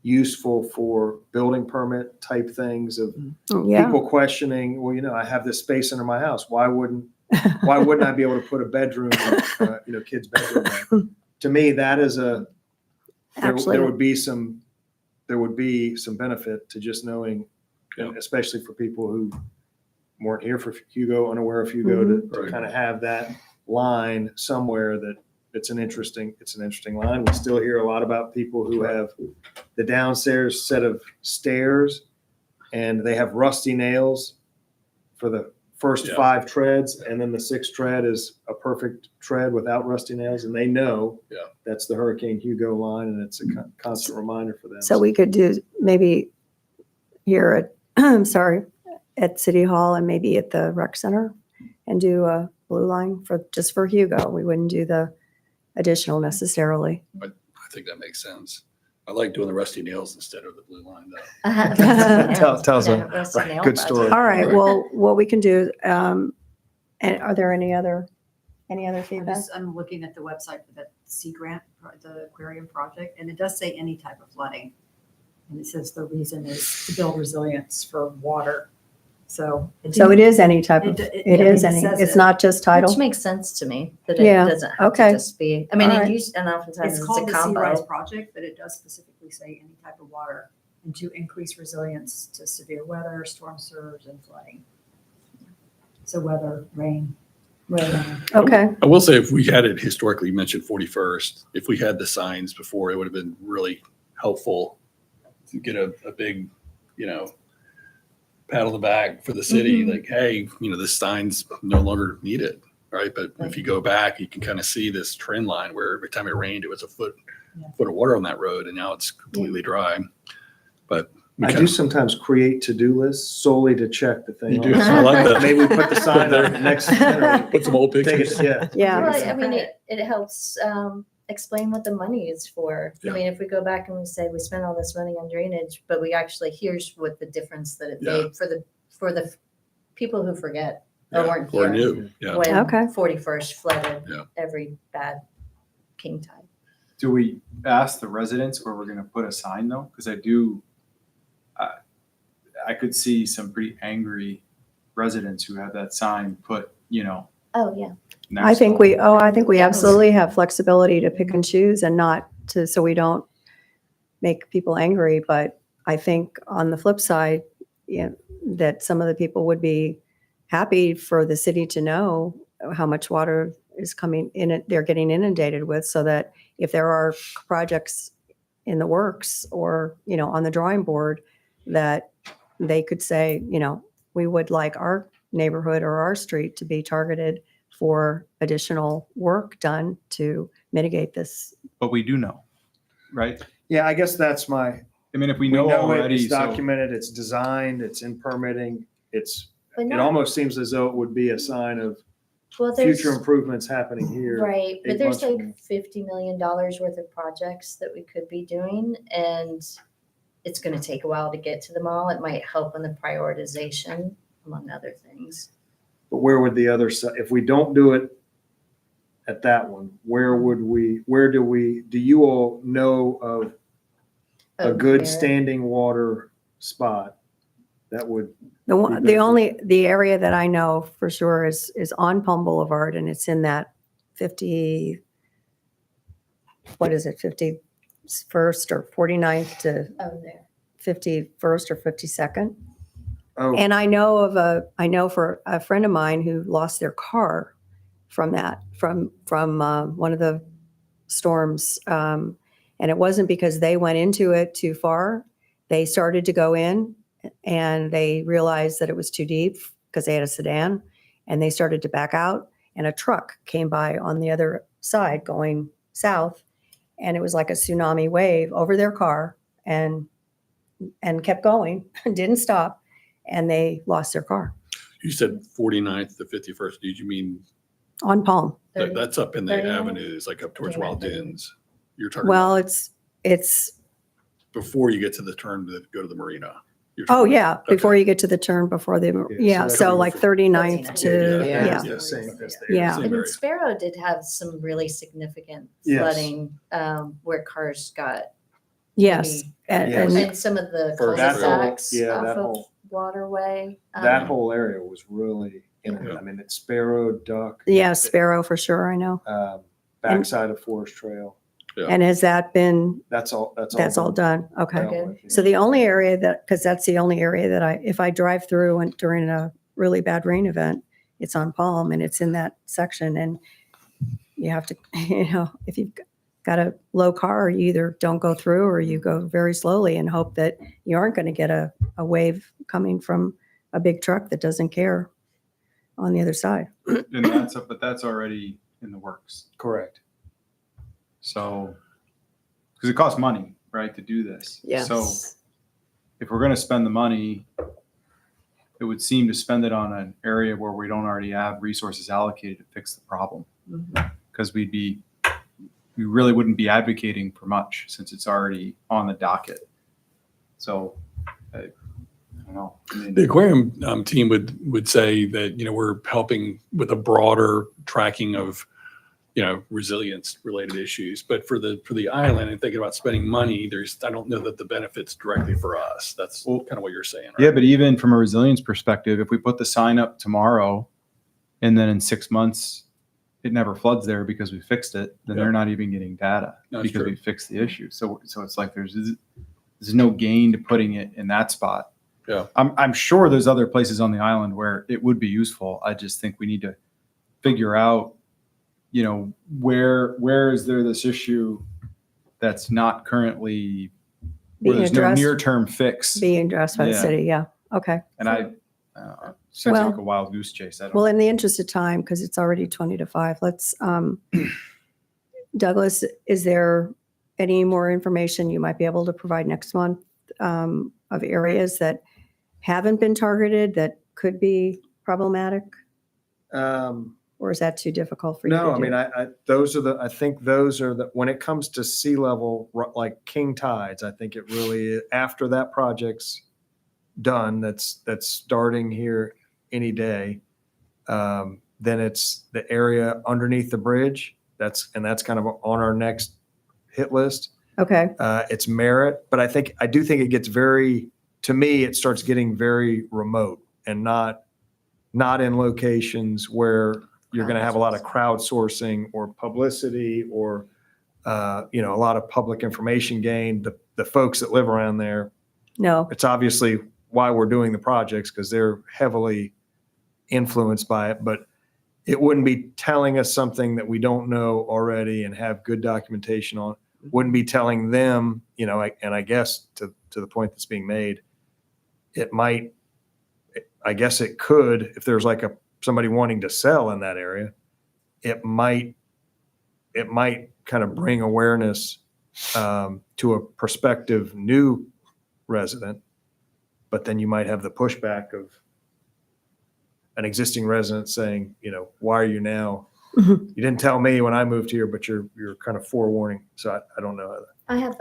Speaker 1: useful for building permit type things of
Speaker 3: Yeah,
Speaker 1: people questioning, well, I have this space under my house. Why wouldn't I be able to put a bedroom, kid's bedroom in? To me, that is there
Speaker 3: actually,
Speaker 1: would be some benefit to just knowing, and especially for people who weren't here for Hugo, unaware of Hugo, to
Speaker 9: Right.
Speaker 1: kind of have that line somewhere that it's an interesting line. We still hear a lot about people who have the downstairs set of stairs and they have rusty nails for the first
Speaker 9: Yeah.
Speaker 1: 5 treads, and then the 6th tread is a perfect tread without rusty nails, and they know
Speaker 9: Yeah.
Speaker 1: that's the Hurricane Hugo line, and it's a constant reminder for them.
Speaker 3: so we could do maybe here at, sorry, at City Hall and maybe at the rec center and do a blue line just for Hugo. We wouldn't do the additional necessarily.
Speaker 9: I think that makes sense. I like doing the rusty nails instead of the blue line though.
Speaker 1: Tells a
Speaker 2: Rusty nail
Speaker 1: good
Speaker 2: project.
Speaker 1: story.
Speaker 3: All right,
Speaker 9: Right.
Speaker 3: well, what we can do, and are there any other feedback?
Speaker 8: I'm looking at the website for the Sea Grant, the aquarium project, and it does say any type of flooding. And it says the reason is to build resilience for water. So.
Speaker 3: So it is any type of,
Speaker 8: It-
Speaker 3: it
Speaker 8: I mean,
Speaker 3: is
Speaker 8: it
Speaker 3: any,
Speaker 8: says
Speaker 3: it's
Speaker 8: it.
Speaker 3: not just title?
Speaker 2: Which makes sense to me, that
Speaker 3: Yeah,
Speaker 2: it doesn't have
Speaker 3: okay.
Speaker 2: to just be, I mean,
Speaker 3: All right.
Speaker 8: It's
Speaker 2: and oftentimes it's
Speaker 8: called
Speaker 2: a
Speaker 8: the Sea Rise
Speaker 2: combo.
Speaker 8: Project, but it does specifically say any type of water and to increase resilience to severe weather, storm surge, and flooding. So weather, rain.
Speaker 3: Okay,
Speaker 9: I will say if we had it historically, you mentioned 41st, if we had the signs before, it would have been really helpful to get a big, pat on the back for the city, like, hey, this sign's no longer needed, right? But if you go back, you can kind of see this trend line where every time it rained, it was a foot of water on that road, and now it's completely dry. But we
Speaker 1: I do
Speaker 9: kind
Speaker 1: sometimes create to-do lists solely to check the thing.
Speaker 9: You do?
Speaker 1: off.
Speaker 9: I like that.
Speaker 1: Maybe we put the sign there next.
Speaker 9: put some old
Speaker 1: Take
Speaker 9: pictures.
Speaker 1: it, yeah.
Speaker 3: yeah,
Speaker 2: Well, I mean, it helps explain what the money is for. I
Speaker 9: Yeah.
Speaker 2: mean, if we go back and we say we spent all this money on drainage, but we actually, here's what the difference that it
Speaker 9: Yeah.
Speaker 2: made for the people who forget or
Speaker 9: Yeah,
Speaker 2: weren't
Speaker 9: or
Speaker 2: here
Speaker 9: new, yeah.
Speaker 2: when
Speaker 3: Okay.
Speaker 2: 41st flooded
Speaker 9: Yeah.
Speaker 2: every bad king tide.
Speaker 7: Do we ask the residents where we're gonna put a sign though? Because I could see some pretty angry residents who have that sign put,
Speaker 2: Oh, yeah.
Speaker 7: next.
Speaker 3: I think
Speaker 7: to-
Speaker 3: I think we
Speaker 2: Yes.
Speaker 3: absolutely have flexibility to pick and choose and not to, so we don't make people angry. But I think on the flip side, that some of the people would be happy for the city to know how much water is coming in, they're getting inundated with, so that if there are projects in the works or, on the drawing board, that they could say, we would like our neighborhood or our street to be targeted for additional work done to mitigate this.
Speaker 7: But we do know, right?
Speaker 1: Yeah, I guess that's my,
Speaker 7: I mean, if we
Speaker 1: we
Speaker 7: know
Speaker 1: know
Speaker 7: already,
Speaker 1: it's
Speaker 7: so
Speaker 1: documented, it's designed, it's in permitting,
Speaker 2: But
Speaker 1: it
Speaker 2: not,
Speaker 1: almost seems as though it would be a sign of
Speaker 2: well, there's,
Speaker 1: future improvements happening here.
Speaker 2: right, but
Speaker 1: 8
Speaker 2: there's
Speaker 1: months
Speaker 2: like
Speaker 1: from now.
Speaker 2: $50 million worth of projects that we could be doing, and it's gonna take a while to get to them all. It might help in the prioritization, among other things.
Speaker 1: But where would the other side, if we don't do it at that one, do you all know of a
Speaker 2: Oh,
Speaker 1: good
Speaker 2: Barrett.
Speaker 1: standing water spot, that would,
Speaker 3: The area that I know for sure is on Palm Boulevard, and it's in that 50, what is it, 51st or 49th to
Speaker 2: Oh, there.
Speaker 3: 51st or 52nd.
Speaker 1: oh,
Speaker 3: And I know for a friend of mine who lost their car from one of the storms. And it wasn't because they went into it too far. They started to go in and they realized that it was too deep because they had a sedan, and they started to back out, and a truck came by on the other side going south, and it was like a tsunami wave over their car and kept going, didn't stop, and they lost their car
Speaker 9: You said 49th to 51st. Did you mean
Speaker 3: on Palm.
Speaker 9: that's up in the
Speaker 2: 39th?
Speaker 9: avenues, like up towards
Speaker 2: 39th.
Speaker 9: Wild Inns? You're talking
Speaker 3: Well,
Speaker 9: about
Speaker 3: it's
Speaker 9: before you get to the turn to go to the marina. You're
Speaker 3: oh
Speaker 9: talking
Speaker 3: yeah,
Speaker 9: about-
Speaker 3: before
Speaker 9: okay.
Speaker 3: you get to the turn before the
Speaker 1: Yeah,
Speaker 3: so
Speaker 1: so
Speaker 3: like 39th to
Speaker 6: Yeah.
Speaker 3: yeah.
Speaker 1: the same as there.
Speaker 3: Yeah.
Speaker 9: Same
Speaker 2: And
Speaker 9: area.
Speaker 2: Sparrow did have some really significant
Speaker 1: Yes.
Speaker 2: flooding where cars got
Speaker 3: Yes.
Speaker 2: maybe-
Speaker 3: And
Speaker 2: and some of the
Speaker 1: For that whole-
Speaker 2: cul-de-sacs
Speaker 1: yeah,
Speaker 2: off
Speaker 1: that
Speaker 2: of
Speaker 1: whole-
Speaker 2: Waterway.
Speaker 1: That whole area was really, I mean, it's Sparrow, Duck,
Speaker 3: yeah, Sparrow for sure, I know.
Speaker 1: backside of Forest Trail.
Speaker 9: Yeah.
Speaker 3: And has that been
Speaker 1: That's all
Speaker 3: done? Okay.
Speaker 1: dealt
Speaker 2: Good.
Speaker 1: with, yeah.
Speaker 3: So the only area because that's the only area that if I drive through and during a really bad rain event, it's on Palm and it's in that section, and you have to, if you've got a low car, you either don't go through or you go very slowly and hope that you aren't going to get a wave coming from a big truck that doesn't care on the other side.
Speaker 7: And but that's already in the works.
Speaker 1: Correct.
Speaker 7: So, because it costs money, right, to do this.
Speaker 6: Yes.
Speaker 7: So if we're going to spend the money, it would seem to spend it on an area where we don't already have resources allocated to fix the problem. Because we really wouldn't be advocating for much since it's already on the docket. So, I don't know. I mean,
Speaker 9: The aquarium team would say that, we're helping with a broader tracking of, resilience related issues. But for the island and thinking about spending money, I don't know that the benefits directly for us. That's kind of what you're saying, right?
Speaker 7: Yeah, but even from a resilience perspective, if we put the sign up tomorrow and then in 6 months it never floods there because we fixed it, then
Speaker 9: Yeah.
Speaker 7: they're not even getting data
Speaker 9: That's
Speaker 7: because
Speaker 9: true.
Speaker 7: we fixed the issue. So it's like there's no gain to putting it in that spot.
Speaker 9: Yeah.
Speaker 7: I'm sure there's other places on the island where it would be useful. I just think we need to figure out, where is there this issue that's not currently where
Speaker 3: Being
Speaker 7: there's no
Speaker 3: addressed.
Speaker 7: near-term fix.
Speaker 3: Being addressed by the
Speaker 7: Yeah.
Speaker 3: city, yeah. Okay.
Speaker 7: And seems
Speaker 3: Well-
Speaker 7: like a wild goose chase. I don't
Speaker 3: Well, in the interest of time, because it's already 20 to 5, let's, Douglas, is there any more information you might be able to provide next month of areas that haven't been targeted that could be problematic? Or is that too difficult for you to do?
Speaker 1: No, I mean, I think those are when it comes to sea level, like king tides, I think it really, after that project's done, that's starting here any day. Then it's the area underneath the bridge. That's kind of on our next hit list.
Speaker 3: Okay,
Speaker 1: It's Merritt, but I do think it gets to me, it starts getting very remote and not in locations where you're going to have a lot of crowdsourcing or publicity or, a lot of public information gain. The folks that live around there,
Speaker 3: no,
Speaker 1: it's obviously why we're doing the projects because they're heavily influenced by it, but it wouldn't be telling us something that we don't know already and have good documentation on. Wouldn't be telling them, and I guess to the point that's being made, I guess it could, if there's like somebody wanting to sell in that area, it might kind of bring awareness to a prospective new resident, but then you might have the pushback of an existing resident saying, why are you now?
Speaker 3: Mhm.
Speaker 1: You didn't tell me when I moved here, but you're kind of forewarning. So I don't know.
Speaker 2: I have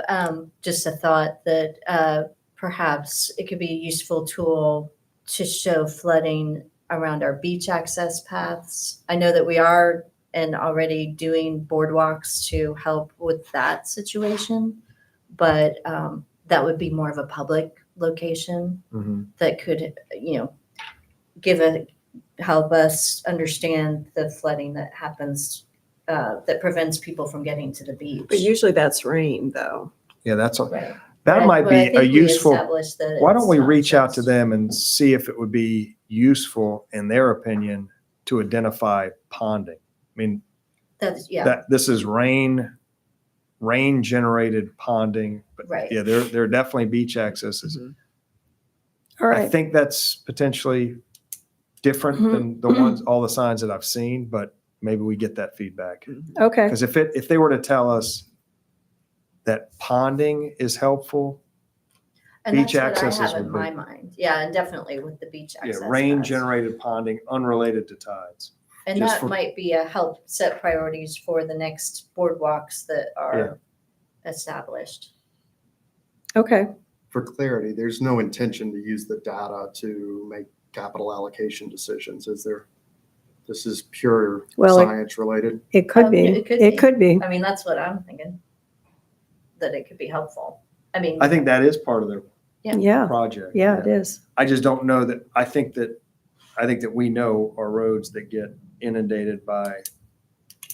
Speaker 2: just a thought that perhaps it could be a useful tool to show flooding around our beach access paths. I know that we are and already doing boardwalks to help with that situation, but that would be more of a public location
Speaker 1: Mhm.
Speaker 2: that could, help us understand the flooding that happens, that prevents people from getting to the beach.
Speaker 6: But usually that's rain, though.
Speaker 1: Yeah, that's,
Speaker 2: Right.
Speaker 1: that
Speaker 2: But
Speaker 1: might
Speaker 2: I
Speaker 1: be
Speaker 2: think
Speaker 1: a
Speaker 2: we
Speaker 1: useful,
Speaker 2: established that
Speaker 1: why don't
Speaker 2: it's
Speaker 1: we
Speaker 2: not
Speaker 1: reach out to
Speaker 2: just-
Speaker 1: them and see if it would be useful, in their opinion, to identify ponding? I mean,
Speaker 2: That's, yeah,
Speaker 1: that, this is rain-generated ponding, but
Speaker 2: right.
Speaker 1: yeah, there are definitely beach accesses.
Speaker 3: All
Speaker 1: I
Speaker 3: right.
Speaker 1: think that's potentially different
Speaker 3: Mhm.
Speaker 1: than the ones, all the signs that I've seen, but maybe we get that feedback.
Speaker 3: Okay.
Speaker 1: Because if they were to tell us that ponding is helpful,
Speaker 2: And that's
Speaker 1: beach
Speaker 2: what I
Speaker 1: accesses
Speaker 2: have in
Speaker 1: would
Speaker 2: my
Speaker 1: be-
Speaker 2: mind. Yeah, and definitely with the beach
Speaker 1: yeah,
Speaker 2: access.
Speaker 1: rain-generated ponding unrelated to tides.
Speaker 2: And
Speaker 1: just
Speaker 2: that
Speaker 1: for-
Speaker 2: might be a help set priorities for the next boardwalks that are established.
Speaker 3: Okay.
Speaker 5: For clarity, there's no intention to use the data to make capital allocation decisions, is there? This is pure
Speaker 3: Well,
Speaker 5: science related.
Speaker 3: It could be.
Speaker 2: It could
Speaker 3: It
Speaker 2: be.
Speaker 3: could be.
Speaker 2: I mean, that's what I'm thinking, that it could be helpful. I mean,
Speaker 1: I think that is part of their
Speaker 3: Yeah.
Speaker 1: project.
Speaker 3: Yeah, it is.
Speaker 1: I just don't know that, I think that we know our roads that get inundated by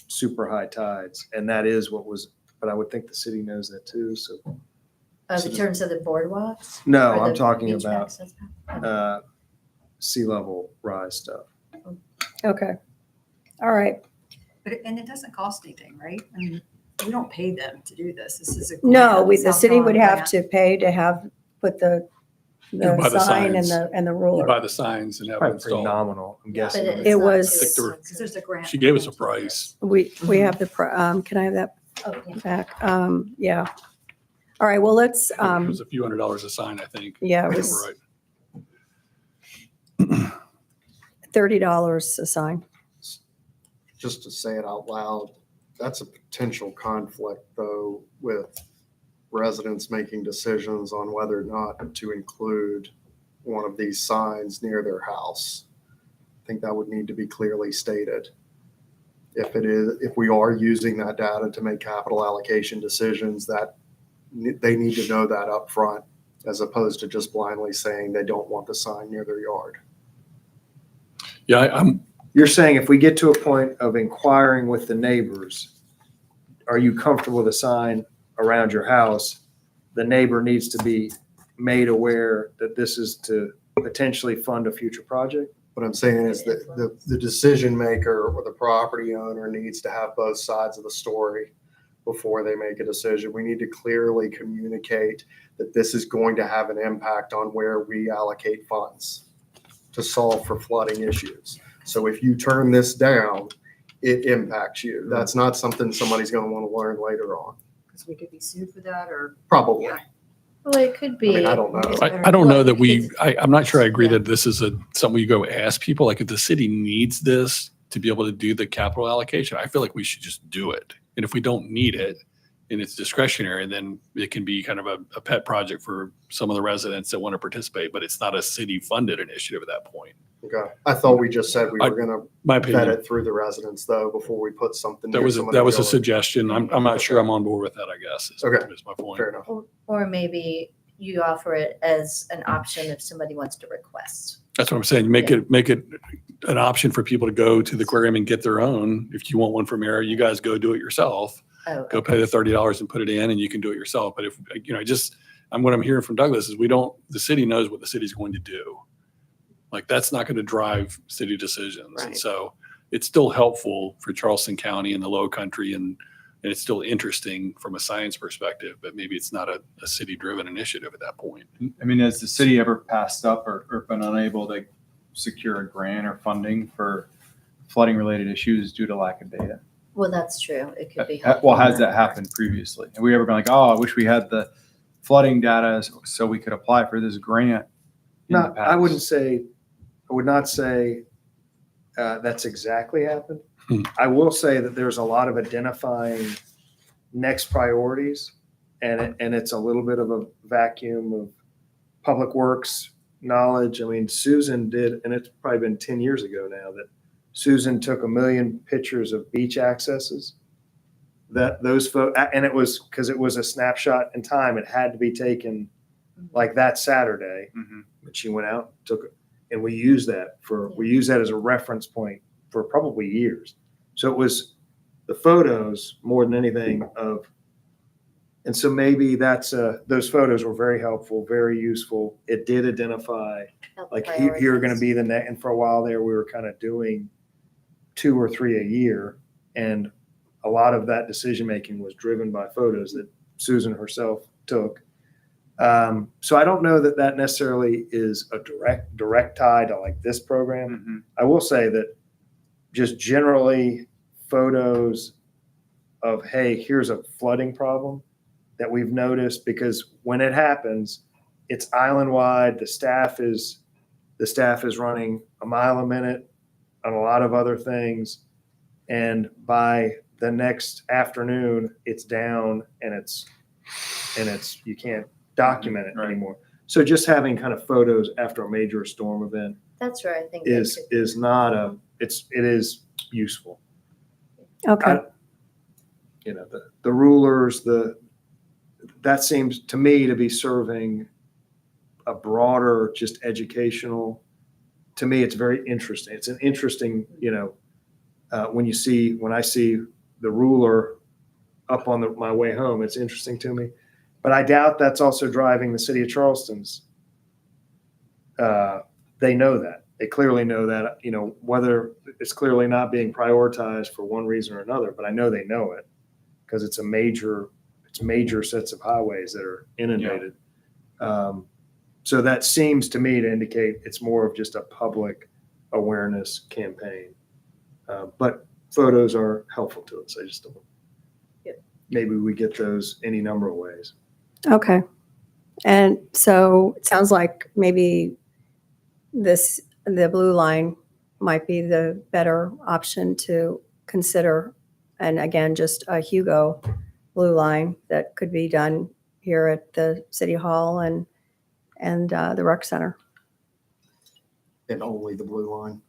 Speaker 1: super high tides, and that is what was, but I would think the city knows that too, so.
Speaker 2: in terms of the boardwalks.
Speaker 1: No,
Speaker 2: or
Speaker 1: I'm
Speaker 2: the
Speaker 1: talking
Speaker 2: beach
Speaker 1: about
Speaker 2: access.
Speaker 1: sea level rise stuff.
Speaker 3: Okay. All right.
Speaker 8: And it doesn't cost anything, right? I mean, we don't pay them to do this. This is a.
Speaker 3: No,
Speaker 8: grant,
Speaker 3: the
Speaker 8: South
Speaker 3: city would
Speaker 8: Carolina
Speaker 3: have
Speaker 8: grant.
Speaker 3: to pay to have, put the
Speaker 9: You buy the
Speaker 3: sign and
Speaker 9: signs.
Speaker 3: the
Speaker 9: You
Speaker 3: ruler.
Speaker 9: buy the signs and have it
Speaker 1: Probably pretty
Speaker 9: installed.
Speaker 1: nominal, I'm
Speaker 8: Yeah.
Speaker 1: guessing.
Speaker 2: But
Speaker 3: It
Speaker 2: it's not
Speaker 3: was-
Speaker 2: too
Speaker 9: Think there were-
Speaker 2: expensive.
Speaker 8: Because there's a grant.
Speaker 9: She gave us a
Speaker 8: to do this.
Speaker 9: price.
Speaker 3: We have the, can I have that
Speaker 2: Oh, yeah.
Speaker 3: back? Yeah. All right, well, let's,
Speaker 9: It was a few $100s a sign, I think.
Speaker 3: yeah, it
Speaker 9: If I
Speaker 3: was
Speaker 9: remember right.
Speaker 3: $30 a sign.
Speaker 5: Just to say it out loud, that's a potential conflict though with residents making decisions on whether or not to include one of these signs near their house. I think that would need to be clearly stated. If we are using that data to make capital allocation decisions, that they need to know that up front, as opposed to just blindly saying they don't want the sign near their yard.
Speaker 9: Yeah, I'm,
Speaker 1: You're saying if we get to a point of inquiring with the neighbors, are you comfortable with a sign around your house? The neighbor needs to be made aware that this is to potentially fund a future project?
Speaker 5: What I'm saying is that the decision maker or the property owner needs to have both sides of the story before they make a decision. We need to clearly communicate that this is going to have an impact on where we allocate funds to solve for flooding issues. So if you turn this down, it impacts you. That's not something somebody's going to want to learn later on.
Speaker 8: Because we could be sued for that or.
Speaker 5: Probably.
Speaker 8: Yeah.
Speaker 2: Well, it could be.
Speaker 5: I don't know.
Speaker 9: I don't know that we,
Speaker 2: Well,
Speaker 9: I'm not sure I agree
Speaker 2: Yeah.
Speaker 9: that this is something you go ask people, like if the city needs this to be able to do the capital allocation, I feel like we should just do it. And if we don't need it and it's discretionary, then it can be kind of a pet project for some of the residents that want to participate, but it's not a city funded initiative at that point.
Speaker 5: Okay. I thought we just said we were going to
Speaker 9: My
Speaker 5: vet
Speaker 9: opinion,
Speaker 5: it through the residents though, before we put something.
Speaker 9: that
Speaker 5: near
Speaker 9: was,
Speaker 5: some of
Speaker 9: that
Speaker 5: their
Speaker 9: was a
Speaker 5: yard.
Speaker 9: suggestion. I'm not sure I'm on board with that, I guess.
Speaker 5: Okay.
Speaker 9: Is my point.
Speaker 5: Fair enough.
Speaker 2: Or maybe you offer it as an option if somebody wants to request.
Speaker 9: That's what I'm saying. Make it an option for people to go to the aquarium and get their own. If you want one from Air, you guys go do it yourself.
Speaker 2: Oh,
Speaker 9: Go pay the $30 and put it in and you can do it yourself. But if, what I'm hearing from Douglas is the city knows what the city's going to do. Like that's not going to drive city decisions. And
Speaker 6: Right.
Speaker 9: so it's still helpful for Charleston County and the Low Country and it's still interesting from a science perspective, but maybe it's not a city driven initiative at that point.
Speaker 7: I mean, has the city ever passed up or been unable to secure a grant or funding for flooding related issues due to lack of data?
Speaker 2: Well, that's true. It could be.
Speaker 7: Well, has
Speaker 2: helpful.
Speaker 7: that happened previously? Have we ever been like, oh, I wish we had the flooding data so we could apply for this grant? in the
Speaker 1: No, I wouldn't
Speaker 7: past?
Speaker 1: say, I would not say that's exactly happened.
Speaker 9: Hmm.
Speaker 1: I will say that there's a lot of identifying next priorities, and it's a little bit of a vacuum of public works knowledge. I mean, Susan did, and it's probably been 10 years ago now, that Susan took 1 million pictures of beach accesses that those and it was because it was a snapshot in time. It had to be taken like that Saturday.
Speaker 7: Mhm.
Speaker 1: But she went out, took it, and we used that as a reference point for probably years. So it was the photos more than anything of, and so maybe those photos were very helpful, very useful. It did identify,
Speaker 2: Help
Speaker 1: like here are going to
Speaker 2: prioritize.
Speaker 1: be the net, and for a while there, we were kind of doing 2 or 3 a year. And a lot of that decision-making was driven by photos that Susan herself took. So I don't know that that necessarily is a direct tie to like this program.
Speaker 7: Mhm.
Speaker 1: I will say that just generally photos of, hey, here's a flooding problem that we've noticed, because when it happens, it's island-wide. The staff is running a mile a minute on a lot of other things. And by the next afternoon, it's down and it's you can't document it
Speaker 7: Right.
Speaker 1: anymore. So just having kind of photos after a major storm event
Speaker 2: That's where I think they
Speaker 1: is
Speaker 2: could-
Speaker 1: not it is useful.
Speaker 3: Okay.
Speaker 1: You know, the rulers, that seems to me to be serving a broader, just educational. To me, it's very interesting. It's an interesting, when I see the ruler up on my way home, it's interesting to me. But I doubt that's also driving the city of Charleston's. They know that. They clearly know that, whether it's clearly not being prioritized for one reason or another, but I know they know it because it's major sets of highways that are inundated. So that seems to me to indicate it's more of just a public awareness campaign. But photos are helpful to us. I just don't. Maybe we get those any number of ways.
Speaker 3: Okay. And so it sounds like maybe the blue line might be the better option to consider. And again, just a Hugo blue line that could be done here at the City Hall and the Rec Center.
Speaker 5: And only the blue line,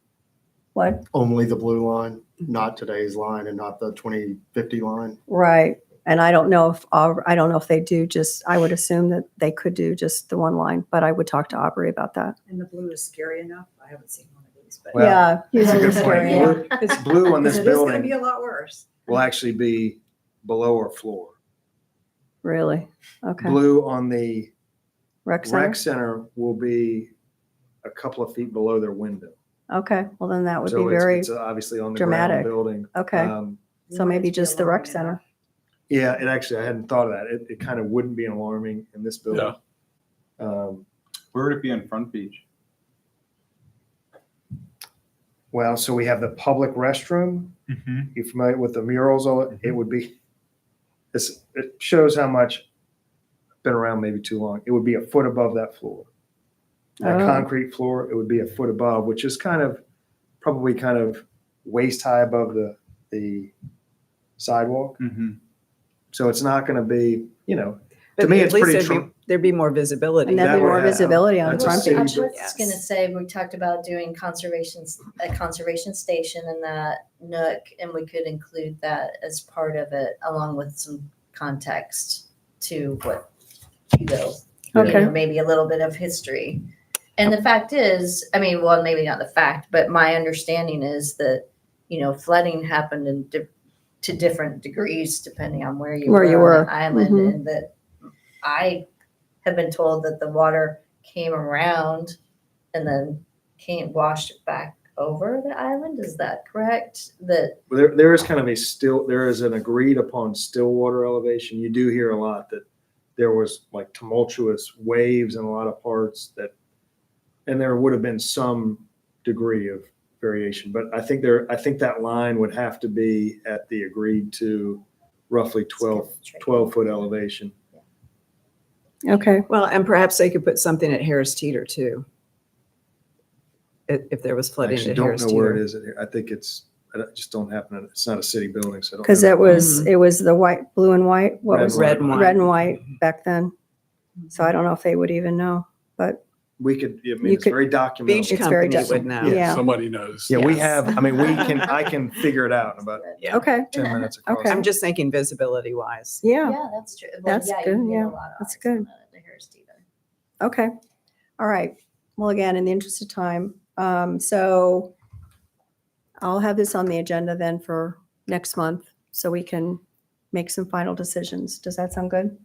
Speaker 3: What?
Speaker 5: only the blue line, not today's line and not the 2050 line.
Speaker 3: Right. And I don't know if they do just, I would assume that they could do just the one line, but I would talk to Aubrey about that.
Speaker 8: And the blue is scary enough. I haven't seen one of these, but.
Speaker 1: Well,
Speaker 3: Yeah.
Speaker 1: That's a
Speaker 3: usually
Speaker 1: good
Speaker 3: it's
Speaker 1: point.
Speaker 3: very-
Speaker 2: Yeah.
Speaker 1: Blue- It's blue on this
Speaker 8: It is going to be
Speaker 1: building
Speaker 8: a lot worse.
Speaker 1: will actually be below our floor.
Speaker 3: Really? Okay.
Speaker 1: Blue on the
Speaker 3: Rec Center?
Speaker 1: rec center will be a couple of feet below their window.
Speaker 3: Okay. Well, then that would be
Speaker 1: So
Speaker 3: very,
Speaker 1: it's obviously on the
Speaker 3: dramatic.
Speaker 1: ground building.
Speaker 3: okay. So maybe just the Rec Center.
Speaker 1: Yeah, it actually, I hadn't thought of that. It kind of wouldn't be alarming in this building.
Speaker 7: Where would it be on Front Beach?
Speaker 1: Well, so we have the public restroom. You familiar with the murals? It would be, it shows how much, been around maybe too long. It would be a foot above that floor. That
Speaker 3: Oh.
Speaker 1: concrete floor, it would be a foot above, which is probably waist high above the sidewalk.
Speaker 7: Mm-hmm.
Speaker 1: So it's not going to be,
Speaker 6: But
Speaker 1: me,
Speaker 6: at
Speaker 1: it's
Speaker 6: least
Speaker 1: pretty
Speaker 6: there'd be more visibility.
Speaker 3: And
Speaker 1: that
Speaker 3: that'd be
Speaker 1: would
Speaker 3: more
Speaker 1: have-
Speaker 3: visibility on the
Speaker 1: that's a
Speaker 3: front
Speaker 1: city-
Speaker 2: I
Speaker 3: page.
Speaker 2: was
Speaker 6: Yes.
Speaker 2: going to say, we talked about doing a conservation station in that nook, and we could include that as part of it, along with some context to what Hugo,
Speaker 3: Okay.
Speaker 2: maybe a little bit of history. And the fact is, well, maybe not the fact, but my understanding is that, flooding happened to different degrees depending on where you
Speaker 3: Where
Speaker 2: were
Speaker 3: you
Speaker 2: on
Speaker 3: were.
Speaker 2: the island,
Speaker 3: Mhm.
Speaker 2: and that I have been told that the water came around and then washed back over the island. Is that correct? That
Speaker 1: there is there is an agreed upon still water elevation. You do hear a lot that there was like tumultuous waves in a lot of parts and there would have been some degree of variation, but I think that line would have to be at the agreed to roughly 12 foot elevation.
Speaker 3: Okay.
Speaker 6: Well, and perhaps they could put something at Harris Teeter too. If there was
Speaker 1: I
Speaker 6: flooding
Speaker 1: actually
Speaker 6: at
Speaker 1: don't
Speaker 6: Harris
Speaker 1: know where it
Speaker 6: Teeter.
Speaker 1: is. I think I just don't happen. It's not a city building, so I don't
Speaker 3: Because
Speaker 1: know.
Speaker 3: it was the white, blue and white. What
Speaker 1: Red
Speaker 3: was
Speaker 1: and
Speaker 6: Red and white.
Speaker 3: red and white back then? So I don't know if they would even know, but
Speaker 1: we could, I mean,
Speaker 3: You
Speaker 1: it's
Speaker 3: could-
Speaker 1: very
Speaker 6: Beach
Speaker 1: documentable.
Speaker 3: It's very
Speaker 6: company would
Speaker 3: different.
Speaker 6: know.
Speaker 3: Yeah.
Speaker 9: Somebody knows.
Speaker 1: Yeah, we
Speaker 3: Yes.
Speaker 1: have, I mean, I can figure it out in about
Speaker 6: Yeah.
Speaker 3: Okay.
Speaker 1: 10 minutes across.
Speaker 3: Okay.
Speaker 6: I'm just thinking visibility wise.
Speaker 3: Yeah.
Speaker 2: Yeah, that's true. Well,
Speaker 3: That's
Speaker 2: yeah, you
Speaker 3: good,
Speaker 2: can get
Speaker 3: yeah,
Speaker 2: a lot of
Speaker 3: that's
Speaker 2: eyes on
Speaker 3: good.
Speaker 2: the Hearst either.
Speaker 3: Okay. All right. Well, again, in the interest of time, so I'll have this on the agenda then for next month so we can make some final decisions. Does that sound good?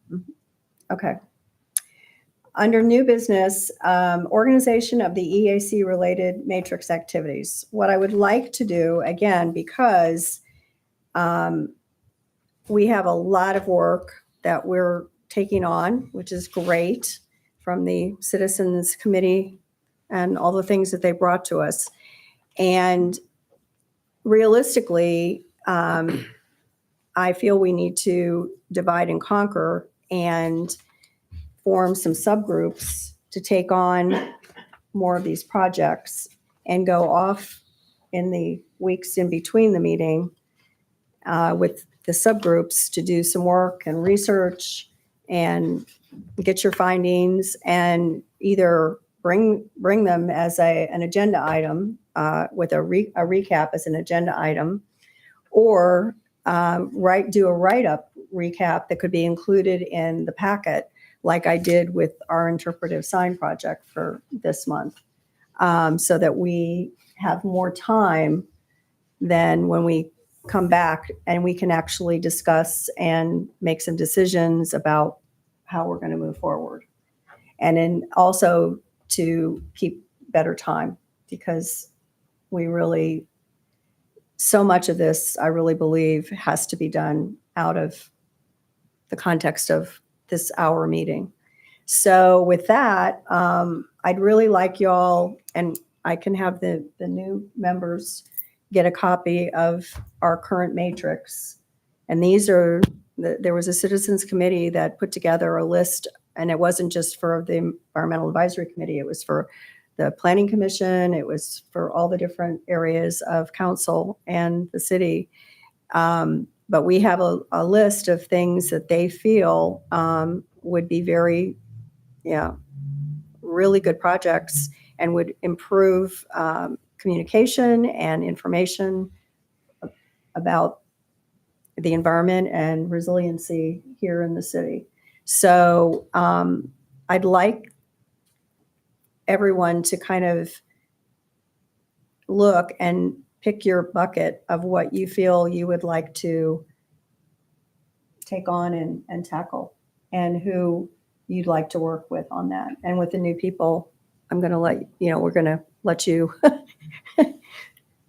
Speaker 3: Okay. Under new business, organization of the EAC related matrix activities. What I would like to do, again, because we have a lot of work that we're taking on, which is great, from the Citizens Committee and all the things that they brought to us. And realistically, I feel we need to divide and conquer and form some subgroups to take on more of these projects and go off in the weeks in between the meeting with the subgroups to do some work and research and get your findings and either bring them as an agenda item with a recap as an agenda item, or do a write-up recap that could be included in the packet, like I did with our interpretive sign project for this month, so that we have more time than when we come back and we can actually discuss and make some decisions about how we're going to move forward. And then also to keep better time, because we really, so much of this, I really believe, has to be done out of the context of this hour meeting. So with that, I'd really like y'all, and I can have the new members get a copy of our current matrix. And these are, there was a citizens committee that put together a list, and it wasn't just for the Environmental Advisory Committee, it was for the Planning Commission, it was for all the different areas of council and the city. But we have a list of things that they feel would be very, really good projects and would improve communication and information about the environment and resiliency here in the city. So I'd like everyone to kind of look and pick your bucket of what you feel you would like to take on and tackle, and who you'd like to work with on that. And with the new people, I'm going to we're going to let you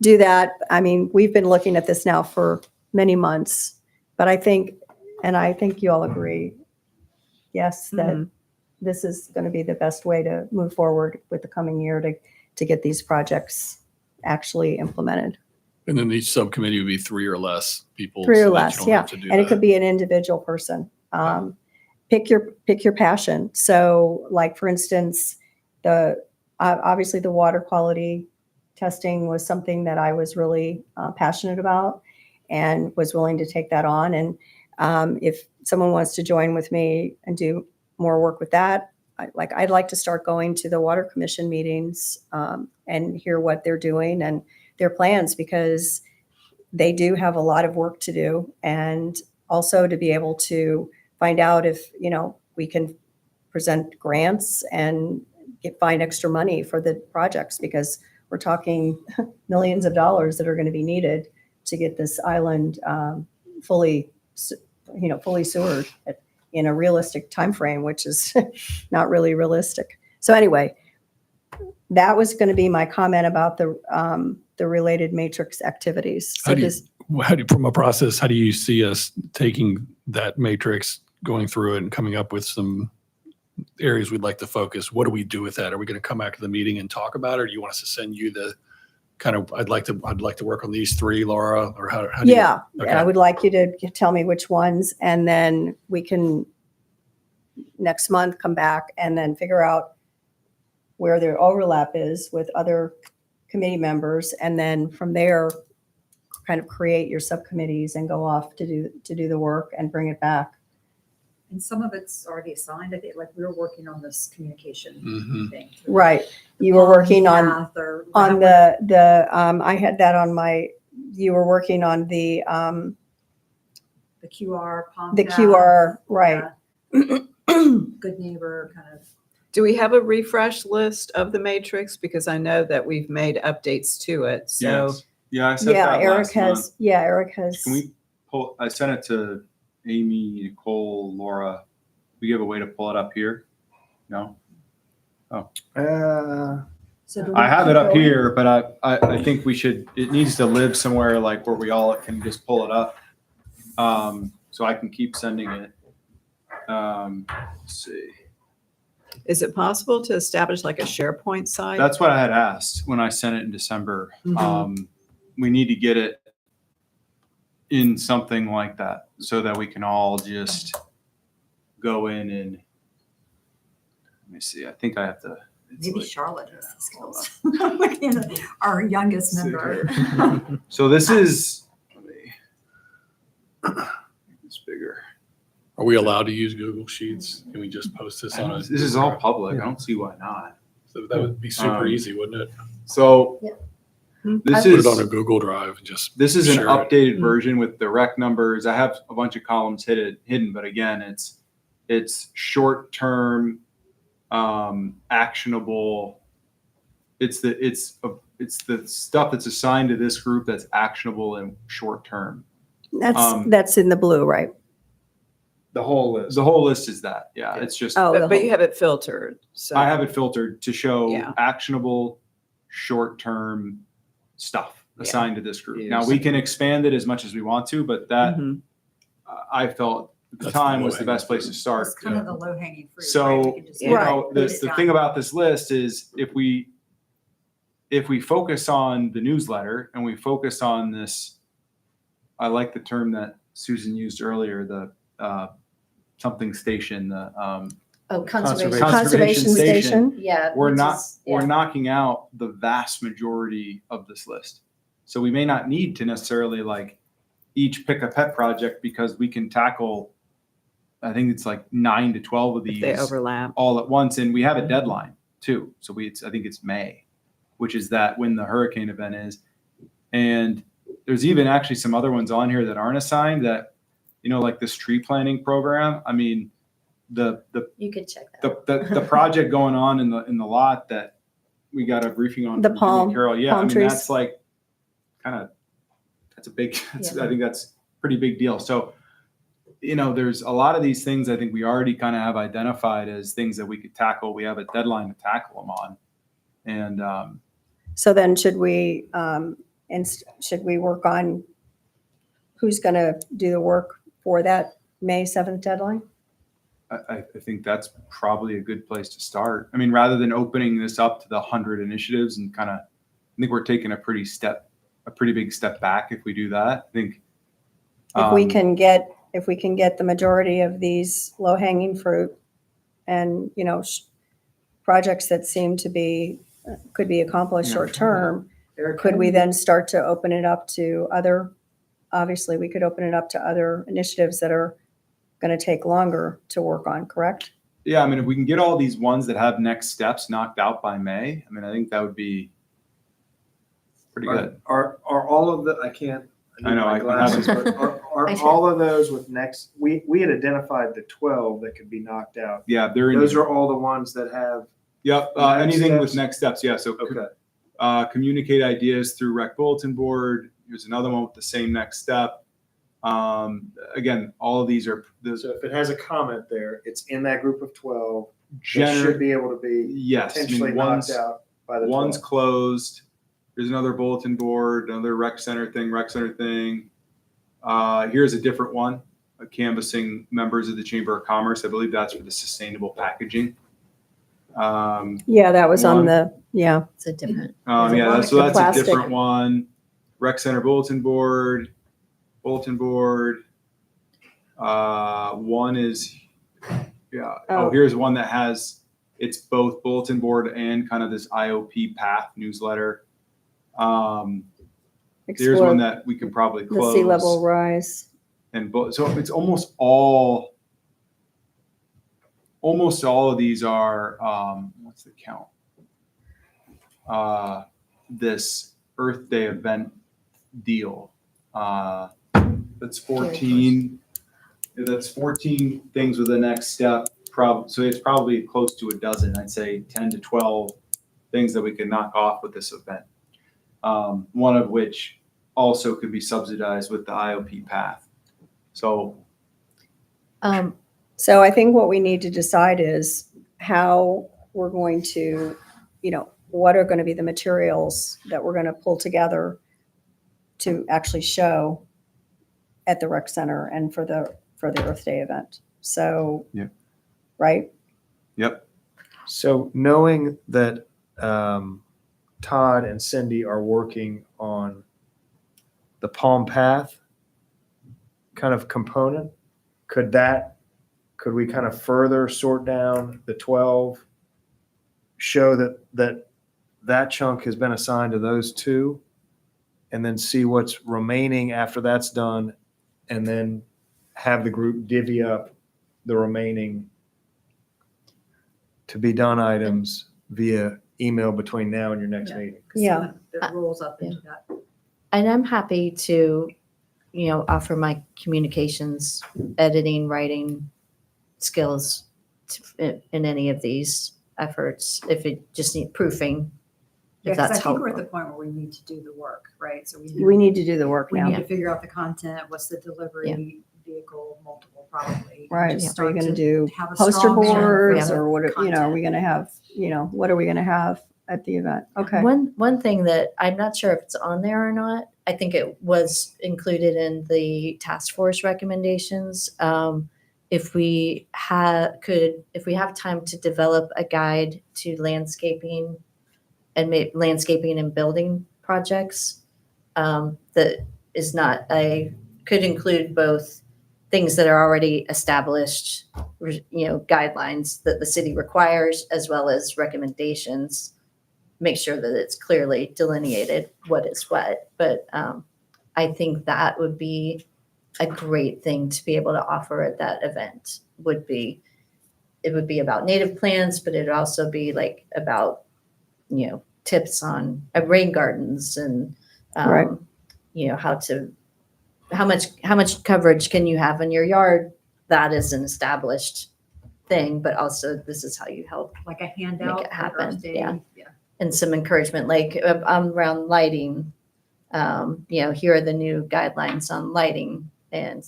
Speaker 3: do that. I mean, we've been looking at this now for many months, but I think you all agree, yes, that this is going to be the best way to move forward with the coming year to get these projects actually implemented.
Speaker 9: And then each subcommittee would be 3 or less people.
Speaker 3: 3 or
Speaker 9: so that you
Speaker 3: less,
Speaker 9: don't
Speaker 3: yeah.
Speaker 9: have to do
Speaker 3: And it
Speaker 9: that.
Speaker 3: could be an individual person. Pick your passion. So like, for instance, obviously the water quality testing was something that I was really passionate about and was willing to take that on. And if someone wants to join with me and do more work with that, I'd like to start going to the Water Commission meetings and hear what they're doing and their plans, because they do have a lot of work to do. And also to be able to find out if, we can present grants and find extra money for the projects, because we're talking millions of dollars that are going to be needed to get this island fully sewered in a realistic time frame, which is not really realistic. So anyway, that was going to be my comment about the related matrix activities. So
Speaker 9: From a process, how do you see us taking that matrix, going through it and coming up with some areas we'd like to focus? What do we do with that? Are we going to come back to the meeting and talk about it? Or do you want us to send you the kind of, I'd like to work on these 3, Laura, or how do you?
Speaker 3: Yeah,
Speaker 9: Okay.
Speaker 3: I would like you to tell me which ones, and then we can next month come back and then figure out where their overlap is with other committee members, and then from there kind of create your subcommittees and go off to do the work and bring it back.
Speaker 8: and some of it's already assigned. I think, like, we were working on this communication
Speaker 9: Mhm.
Speaker 8: thing.
Speaker 3: Right. You were working on
Speaker 8: Path or
Speaker 3: I had that on my, you were working on the
Speaker 8: QR, Palm
Speaker 3: the
Speaker 8: Path,
Speaker 3: QR, right.
Speaker 8: Good Neighbor kind of.
Speaker 6: Do we have a refresh list of the matrix? Because I know that we've made updates to it. So
Speaker 7: Yes. Yeah, I sent
Speaker 3: Yeah,
Speaker 7: that
Speaker 3: Eric
Speaker 7: last month.
Speaker 3: has, yeah, Eric has.
Speaker 7: Can we pull, I sent it to Amy, Nicole, Laura. We have a way to pull it up here? No?
Speaker 8: So do we
Speaker 7: I have
Speaker 8: keep
Speaker 7: it up
Speaker 8: going?
Speaker 7: here, but I think we should, it needs to live somewhere like where we all can just pull it up. So I can keep sending it. Let's see.
Speaker 6: is it possible to establish like a SharePoint site?
Speaker 7: That's what I had asked when I sent it in December.
Speaker 6: Mhm.
Speaker 7: We need to get it in something like that so that we can all just go in and, let me see, I think I have to. it's
Speaker 8: Maybe
Speaker 7: like-
Speaker 8: Charlotte has the skills. Looking at our youngest
Speaker 7: Let's see
Speaker 8: member.
Speaker 7: here. So this is, let me, make this bigger.
Speaker 9: Are we allowed to use Google Sheets? Can we just post this on a?
Speaker 7: This is all public. I don't see why not.
Speaker 9: So that would be super
Speaker 7: Um,
Speaker 9: easy, wouldn't it?
Speaker 7: So
Speaker 2: Yeah.
Speaker 7: this
Speaker 9: Put
Speaker 7: is,
Speaker 9: it on a Google Drive and just.
Speaker 7: this is an
Speaker 9: share it.
Speaker 7: updated version with the rec numbers. I have a bunch of columns hidden, but again, it's short-term, actionable. It's the stuff that's assigned to this group that's actionable and short-term.
Speaker 3: That's in the blue, right?
Speaker 1: The whole list.
Speaker 7: The whole list is that. Yeah, it's just,
Speaker 3: Oh, the
Speaker 6: But you
Speaker 3: whole-
Speaker 6: have it filtered. So
Speaker 7: I have it filtered to show
Speaker 6: Yeah.
Speaker 7: actionable, short-term stuff
Speaker 6: Yeah.
Speaker 7: assigned to this group.
Speaker 1: Yes.
Speaker 7: Now, we can expand it as much as we want to, but that,
Speaker 6: Mhm.
Speaker 7: I felt at the
Speaker 9: That's the
Speaker 7: time was the
Speaker 9: low-hanging
Speaker 7: best place to
Speaker 9: fruit.
Speaker 7: start.
Speaker 8: It's kind of the low hanging fruit. right?
Speaker 7: So,
Speaker 8: We can just-
Speaker 7: you
Speaker 3: Right.
Speaker 7: know, the thing about this list is if we focus on the newsletter and we focus on this, I like the term that Susan used earlier, the something station, the
Speaker 2: Oh,
Speaker 1: Conservation.
Speaker 3: Conservation station.
Speaker 2: Yeah.
Speaker 7: we're
Speaker 2: which
Speaker 7: not
Speaker 2: is-
Speaker 7: we're
Speaker 2: yeah.
Speaker 7: knocking out the vast majority of this list. So we may not need to necessarily like each pick a pet project because we can tackle, I think it's like 9 to 12 of
Speaker 6: If
Speaker 7: these
Speaker 6: they overlap.
Speaker 7: all at once, and we have a deadline too. So I think it's May, which is that when the hurricane event is. And there's even actually some other ones on here that aren't assigned that, you know, like this tree planting program. I mean, the
Speaker 2: You could check that.
Speaker 7: the project going on in the lot that we got a briefing on.
Speaker 3: The
Speaker 7: from Jimmy
Speaker 3: palm-
Speaker 7: Carroll. Yeah, I
Speaker 3: palm
Speaker 7: mean,
Speaker 3: trees.
Speaker 7: that's like that's a big,
Speaker 2: Yeah.
Speaker 7: I think that's a pretty big deal. So, you know, there's a lot of these things I think we already kind of have identified as things that we could tackle. We have a deadline to tackle them on. And
Speaker 3: So then should we work on who's going to do the work for that May 7th deadline?
Speaker 7: I think that's probably a good place to start. I mean, rather than opening this up to the 100 initiatives and kind of, I think we're taking a pretty big step back if we do that. I think
Speaker 3: If we can get the majority of these low hanging fruit and, you know, projects that seem to be, could be accomplished
Speaker 7: Yeah.
Speaker 3: short term, could we then start to open it up to other, obviously we could open it up to other initiatives that are going to take longer to work on, correct?
Speaker 7: Yeah, I mean, if we can get all these ones that have next steps knocked out by May, I mean, I think that would be pretty good.
Speaker 1: Are all of the, I can't.
Speaker 7: I know,
Speaker 1: my
Speaker 7: I
Speaker 1: glasses,
Speaker 7: haven't-
Speaker 1: but are all of those with next, we had identified the 12 that could be knocked out.
Speaker 7: Yeah, they're in.
Speaker 1: Those are all the ones that have,
Speaker 7: Yep,
Speaker 1: next
Speaker 7: anything with
Speaker 1: steps?
Speaker 7: next steps, yeah, so
Speaker 1: okay.
Speaker 7: communicate ideas through rec bulletin board. Here's another one with the same next step. Again, all of these are those
Speaker 1: So if it has a comment there, it's in that group of 12. It should
Speaker 7: general.
Speaker 1: be able to be
Speaker 7: Yes, I mean,
Speaker 1: potentially knocked
Speaker 7: one's
Speaker 1: out by the
Speaker 7: one's
Speaker 1: 12.
Speaker 7: closed. There's another bulletin board, another rec center thing. Here's a different one, canvassing members of the Chamber of Commerce. I believe that's for the sustainable packaging.
Speaker 3: Yeah, that was on
Speaker 7: One.
Speaker 3: the, yeah.
Speaker 2: It's a different.
Speaker 7: Yeah, that's, so
Speaker 3: The
Speaker 7: that's
Speaker 3: plastic.
Speaker 7: a different one. Rec center bulletin board. One is, yeah. Oh,
Speaker 3: Oh.
Speaker 7: here's one that has, it's both bulletin board and kind of this IOP path newsletter. There's
Speaker 3: Explore
Speaker 7: one that we can probably
Speaker 3: the
Speaker 7: close.
Speaker 3: sea level rise.
Speaker 7: And so it's almost all almost all of these are, what's the count? This Earth Day event deal. That's 14. That's 14 things with the next step. So it's probably close to a dozen. I'd say 10 to 12 things that we can knock off with this event. One of which also could be subsidized with the IOP path. So
Speaker 3: So I think what we need to decide is how we're going to, what are going to be the materials that we're going to pull together to actually show at the rec center and for the Earth Day event. So,
Speaker 7: Yep.
Speaker 3: Right?
Speaker 7: yep.
Speaker 1: So knowing that Todd and Cindy are working on the Palm Path kind of component, could we kind of further sort down the 12, show that chunk has been assigned to those two, and then see what's remaining after that's done, and then have the group divvy up the remaining to be done items via email between now and your next
Speaker 8: Yeah.
Speaker 1: meeting?
Speaker 3: Yeah.
Speaker 8: That rolls up into that.
Speaker 2: And I'm happy to, offer my communications, editing, writing skills in any of these efforts, if it just need proofing,
Speaker 8: Yeah,
Speaker 2: if
Speaker 8: 'cause
Speaker 2: that's
Speaker 8: I think we're at
Speaker 2: helpful.
Speaker 8: the point where we need to do the work, right? So
Speaker 3: We need to do the work
Speaker 8: we
Speaker 3: now.
Speaker 8: need to figure out the content, what's the delivery vehicle, multiple probably.
Speaker 3: Right.
Speaker 8: Just
Speaker 3: Are you
Speaker 8: start
Speaker 3: going to do
Speaker 8: have a
Speaker 3: poster
Speaker 8: strong vision for
Speaker 3: boards
Speaker 8: the
Speaker 3: or what, are we
Speaker 8: content.
Speaker 3: going to have, what are we going to have at the event? Okay.
Speaker 2: One thing that I'm not sure if it's on there or not, I think it was included in the task force recommendations. If we have time to develop a guide to landscaping and building projects, that is not could include both things that are already established, guidelines that the city requires, as well as recommendations. Make sure that it's clearly delineated what is what. But I think that would be a great thing to be able to offer at that event. It would be about native plants, but it'd also be like about, tips on rain gardens and,
Speaker 3: Right.
Speaker 2: how much coverage can you have in your yard? That is an established thing, but also this is how you help.
Speaker 8: Like a handout.
Speaker 2: Make it
Speaker 8: for
Speaker 2: happen,
Speaker 8: Earth Day.
Speaker 2: yeah. And some encouragement, like around lighting, here are the new guidelines on lighting and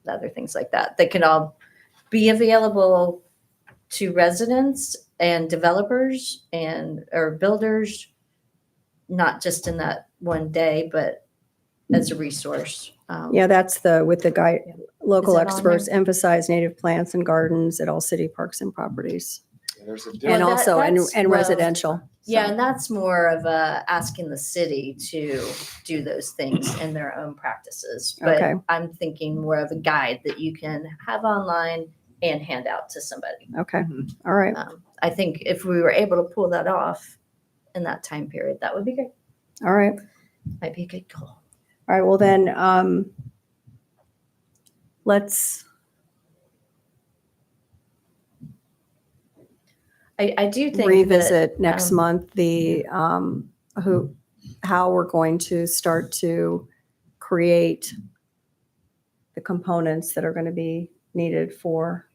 Speaker 2: other things like that. That can all be available to residents and developers or builders, not just in that one day, but as a resource.
Speaker 3: Yeah, that's with the guy, local
Speaker 2: Is it on
Speaker 3: experts emphasize native plants and gardens at all city parks and properties.
Speaker 1: There's a
Speaker 2: Well,
Speaker 3: And also,
Speaker 2: that's-
Speaker 3: and
Speaker 2: well,
Speaker 3: residential.
Speaker 2: Yeah,
Speaker 3: So-
Speaker 2: and that's more of asking the city to do those things in their own practices. But
Speaker 3: Okay.
Speaker 2: I'm thinking more of a guide that you can have online and hand out to somebody.
Speaker 3: Okay, all right.
Speaker 2: I think if we were able to pull that off in that time period, that would be great.
Speaker 3: All right.
Speaker 2: Might be a good goal.
Speaker 3: All right, well then, let's,
Speaker 2: I do think
Speaker 3: revisit next
Speaker 2: um,
Speaker 3: month how we're going to start to create the components that are going to be needed for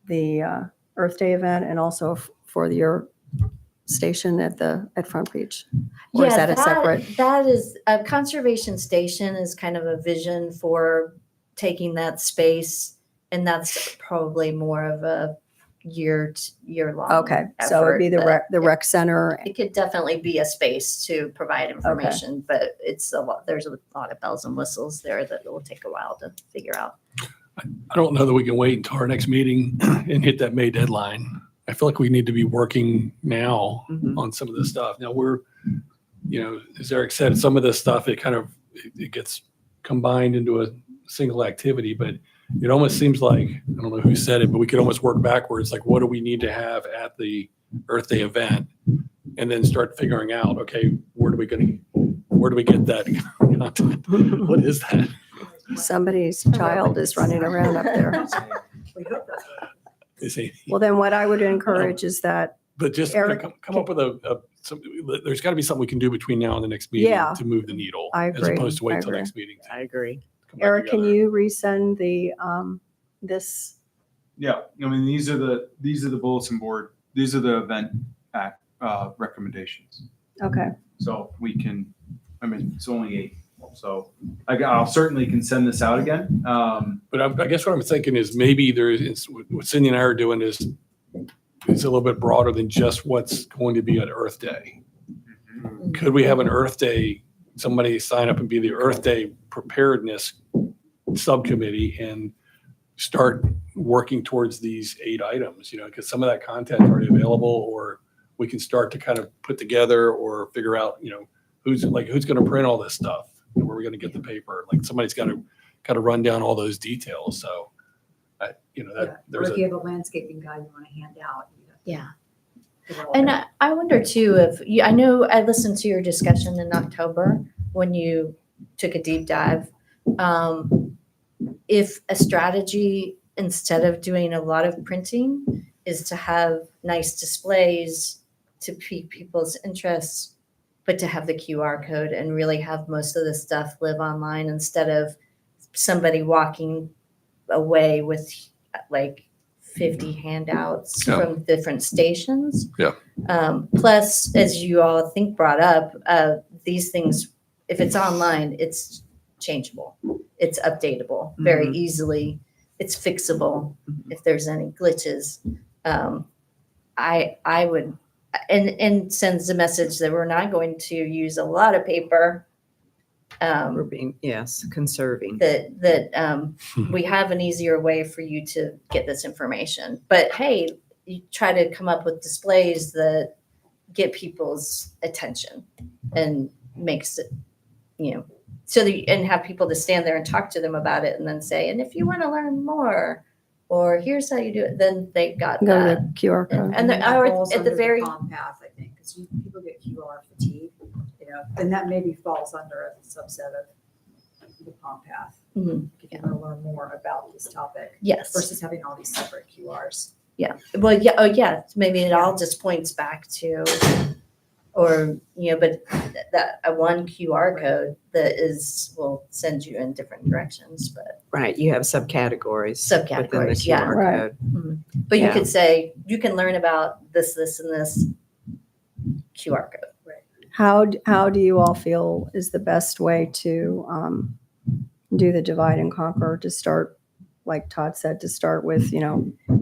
Speaker 3: the Earth Day event and also for your station at Front Beach. Or is that a separate?
Speaker 2: That is a conservation station is kind of a vision for taking that space, and that's probably more of a year long.
Speaker 3: Okay, so it'd be
Speaker 2: effort
Speaker 3: the rec center.
Speaker 2: It could definitely be a space to provide information, but it's a lot. There's a lot of bells and whistles there that will take a while to figure out.
Speaker 9: I don't know that we can wait until our next meeting and hit that May deadline. I feel like we need to be working now on some of this stuff. Now as Eric said, some of this stuff, it gets combined into a single activity, but it almost seems like, I don't know who said it, but we could almost work backwards. Like, what do we need to have at the Earth Day event? And then start figuring out, okay, where do we get that content? What is that?
Speaker 3: Somebody's child is running around up there.
Speaker 8: We hope that's
Speaker 9: Is he-
Speaker 3: Well, then what I would encourage is that,
Speaker 9: But just
Speaker 3: Eric,
Speaker 9: come up with there's got to be something we can do between now and the next meeting
Speaker 3: Yeah.
Speaker 9: to move the needle.
Speaker 3: I
Speaker 9: As
Speaker 3: agree.
Speaker 9: opposed to
Speaker 3: I
Speaker 9: wait till
Speaker 3: agree.
Speaker 9: next meeting. to
Speaker 6: I agree.
Speaker 9: come back
Speaker 3: Eric, can
Speaker 9: together.
Speaker 3: you resend the, this?
Speaker 7: Yeah, I mean, these are the bulletin board, these are the event act, recommendations.
Speaker 3: Okay,
Speaker 7: So we can, I mean, it's only 8, so I'll certainly can send this out again.
Speaker 9: But I guess what I'm thinking is maybe what Cindy and I are doing is a little bit broader than just what's going to be at Earth Day. Could we have an Earth Day, somebody sign up and be the Earth Day preparedness subcommittee and start working towards these 8 items, because some of that content is already available, or we can start to kind of put together or figure out, who's going to print all this stuff? Where are we going to get the paper? Like somebody's got to kind of run down all those details. So,
Speaker 8: Or
Speaker 9: there's
Speaker 8: if you have a landscaping guide you want to hand out.
Speaker 2: Yeah.
Speaker 8: develop
Speaker 2: And
Speaker 8: it.
Speaker 2: I wonder too, if you, I know I listened to your discussion in October when you took a deep dive. If a strategy, instead of doing a lot of printing, is to have nice displays to pique people's interests, but to have the QR code and really have most of the stuff live online instead of somebody walking away with like 50 handouts
Speaker 9: Yeah.
Speaker 2: from different stations.
Speaker 9: Yeah.
Speaker 2: Plus, as you all I think brought up, these things, if it's online, it's changeable. It's updatable very easily. It's fixable if there's any glitches. I would, and sends a message that we're not going to use a lot of paper.
Speaker 6: We're being, yes, conserving.
Speaker 2: That we have an easier way for you to get this information. But hey, you try to come up with displays that get people's attention and makes it, so that and have people to stand there and talk to them about it, and then say, and if you want to learn more, or here's how you do it, then they got
Speaker 3: go to
Speaker 2: that.
Speaker 3: the QR code.
Speaker 2: And
Speaker 8: that
Speaker 2: or
Speaker 8: falls
Speaker 2: at the
Speaker 8: under
Speaker 2: very
Speaker 8: Palm Path, I think, because people get QR fatigue, and that maybe falls under a subset of the Palm Path.
Speaker 2: Mhm.
Speaker 8: If you want to learn more about this topic
Speaker 2: yes.
Speaker 8: versus having all these separate QRs.
Speaker 2: Yeah. Well, yeah. Oh, yeah. Maybe it all just points back to, or but that a one QR code that will send you in different directions. But
Speaker 6: Right, you have subcategories. Within the
Speaker 2: Subcategories, yeah.
Speaker 6: QR
Speaker 3: Right.
Speaker 6: code.
Speaker 2: but you
Speaker 6: Yeah.
Speaker 2: could say you can learn about this, and this QR code.
Speaker 3: How do you all feel is the best way to do the divide and conquer, to start, like Todd said, to start with,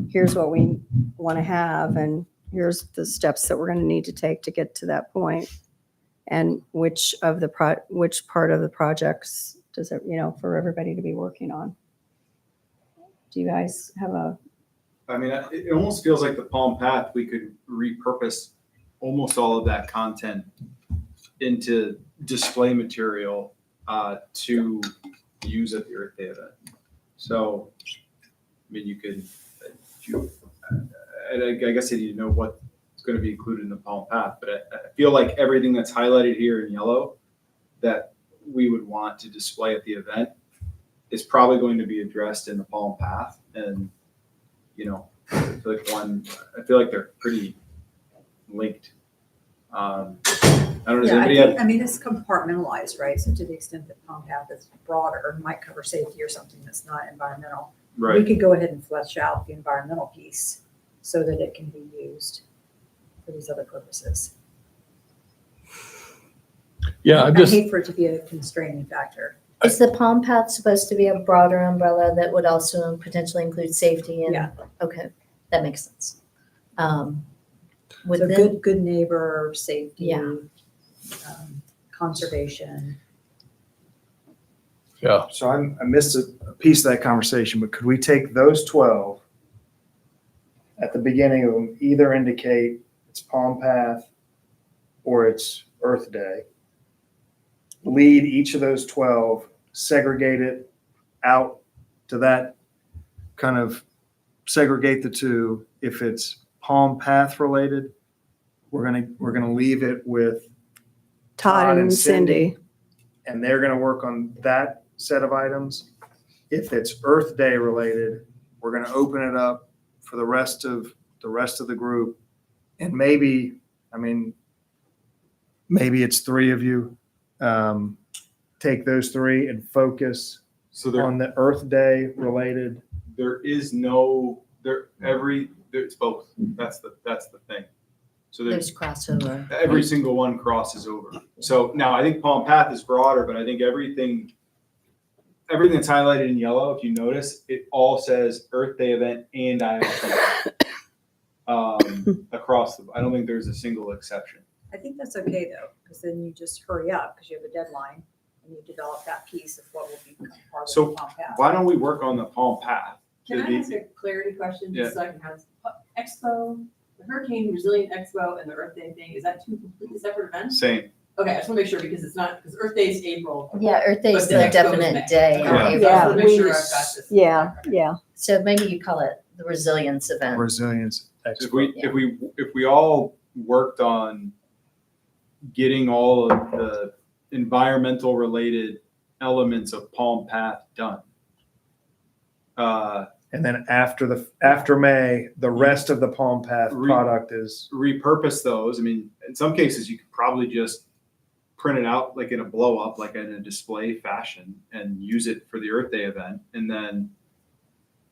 Speaker 3: here's what we want to have, and here's the steps that we're going to need to take to get to that point, and which part of the projects does it, for everybody to be working on? Do you guys have a?
Speaker 7: I mean, it almost feels like the Palm Path, we could repurpose almost all of that content into display material to use at the Earth Day event. So, I mean, you could, I guess I need to know what's going to be included in the Palm Path, but I feel like everything that's highlighted here in yellow that we would want to display at the event is probably going to be addressed in the Palm Path. And, I feel like they're pretty linked. I don't know, does
Speaker 8: Yeah,
Speaker 7: anybody have?
Speaker 8: it's compartmentalized, right? So to the extent that Palm Path is broader, might cover safety or something that's not environmental. We
Speaker 7: Right.
Speaker 8: could go ahead and flesh out the environmental piece so that it can be used for these other purposes.
Speaker 9: Yeah,
Speaker 8: I
Speaker 9: I'm just,
Speaker 8: hate for it to be a constraining factor.
Speaker 2: Is the Palm Path supposed to be a broader umbrella that would also potentially include safety? And
Speaker 8: Yeah.
Speaker 2: Okay, that makes sense.
Speaker 8: So
Speaker 2: Within,
Speaker 8: good neighbor, safety,
Speaker 2: Yeah.
Speaker 8: Conservation.
Speaker 9: yeah,
Speaker 1: So I missed a piece of that conversation, but could we take those 12 at the beginning of them, either indicate it's Palm Path or it's Earth Day, lead each of those 12, segregate it out to that, kind of segregate the two. If it's Palm Path related, we're gonna leave it with
Speaker 3: Todd and Cindy.
Speaker 1: and they're going to work on that set of items. If it's Earth Day related, we're going to open it up for the rest of the group, and maybe, I mean, maybe it's three of you, take those three and focus
Speaker 7: So there,
Speaker 1: on the Earth Day related.
Speaker 7: there is it's both. That's the thing. So
Speaker 2: There's crossover.
Speaker 7: every single one crosses over. So now I think Palm Path is broader, but I think everything that's highlighted in yellow, if you notice, it all says Earth Day event and ILP across the. I don't think there's a single exception.
Speaker 8: I think that's okay though, because then you just hurry up because you have a deadline and you develop that piece of what will become part
Speaker 7: So
Speaker 8: of the Palm Path.
Speaker 7: Why don't we work on the Palm Path?
Speaker 10: Can I
Speaker 7: The-
Speaker 10: ask a clarity question?
Speaker 7: Yeah.
Speaker 10: Just so I can have Expo, the Hurricane Resilient Expo and the Earth Day thing, is that two completely separate events?
Speaker 7: Same.
Speaker 10: Okay, I just want to make sure because it's not, because Earth Day is April.
Speaker 2: Yeah, Earth Day is
Speaker 10: But the
Speaker 2: the
Speaker 10: Expo is May.
Speaker 2: definite day in
Speaker 10: Okay, I just
Speaker 2: April.
Speaker 10: want to make sure I've got this.
Speaker 3: Yeah.
Speaker 2: So maybe you call it the resilience event.
Speaker 1: Resilience
Speaker 7: So
Speaker 1: Expo.
Speaker 7: if we all worked on getting all of the environmental related elements of Palm Path done.
Speaker 1: And then after May, the rest of the Palm Path product is,
Speaker 7: Repurpose those. I mean, in some cases, you could probably just print it out like in a blow up, like in a display fashion, and use it for the Earth Day event. And then,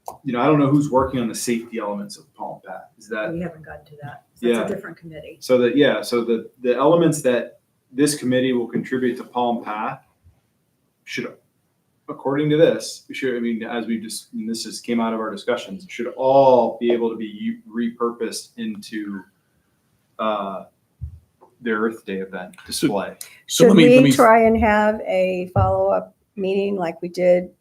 Speaker 7: I don't know who's working on the safety elements of Palm Path. Is that
Speaker 8: We haven't gotten to that. That's
Speaker 7: Yeah.
Speaker 8: a different committee.
Speaker 7: so the elements that this committee will contribute to Palm Path should, according to this, this just came out of our discussions, should all be able to be repurposed into the Earth Day event display.
Speaker 9: So
Speaker 3: Should
Speaker 9: let me-
Speaker 3: we try and have a follow-up meeting like we did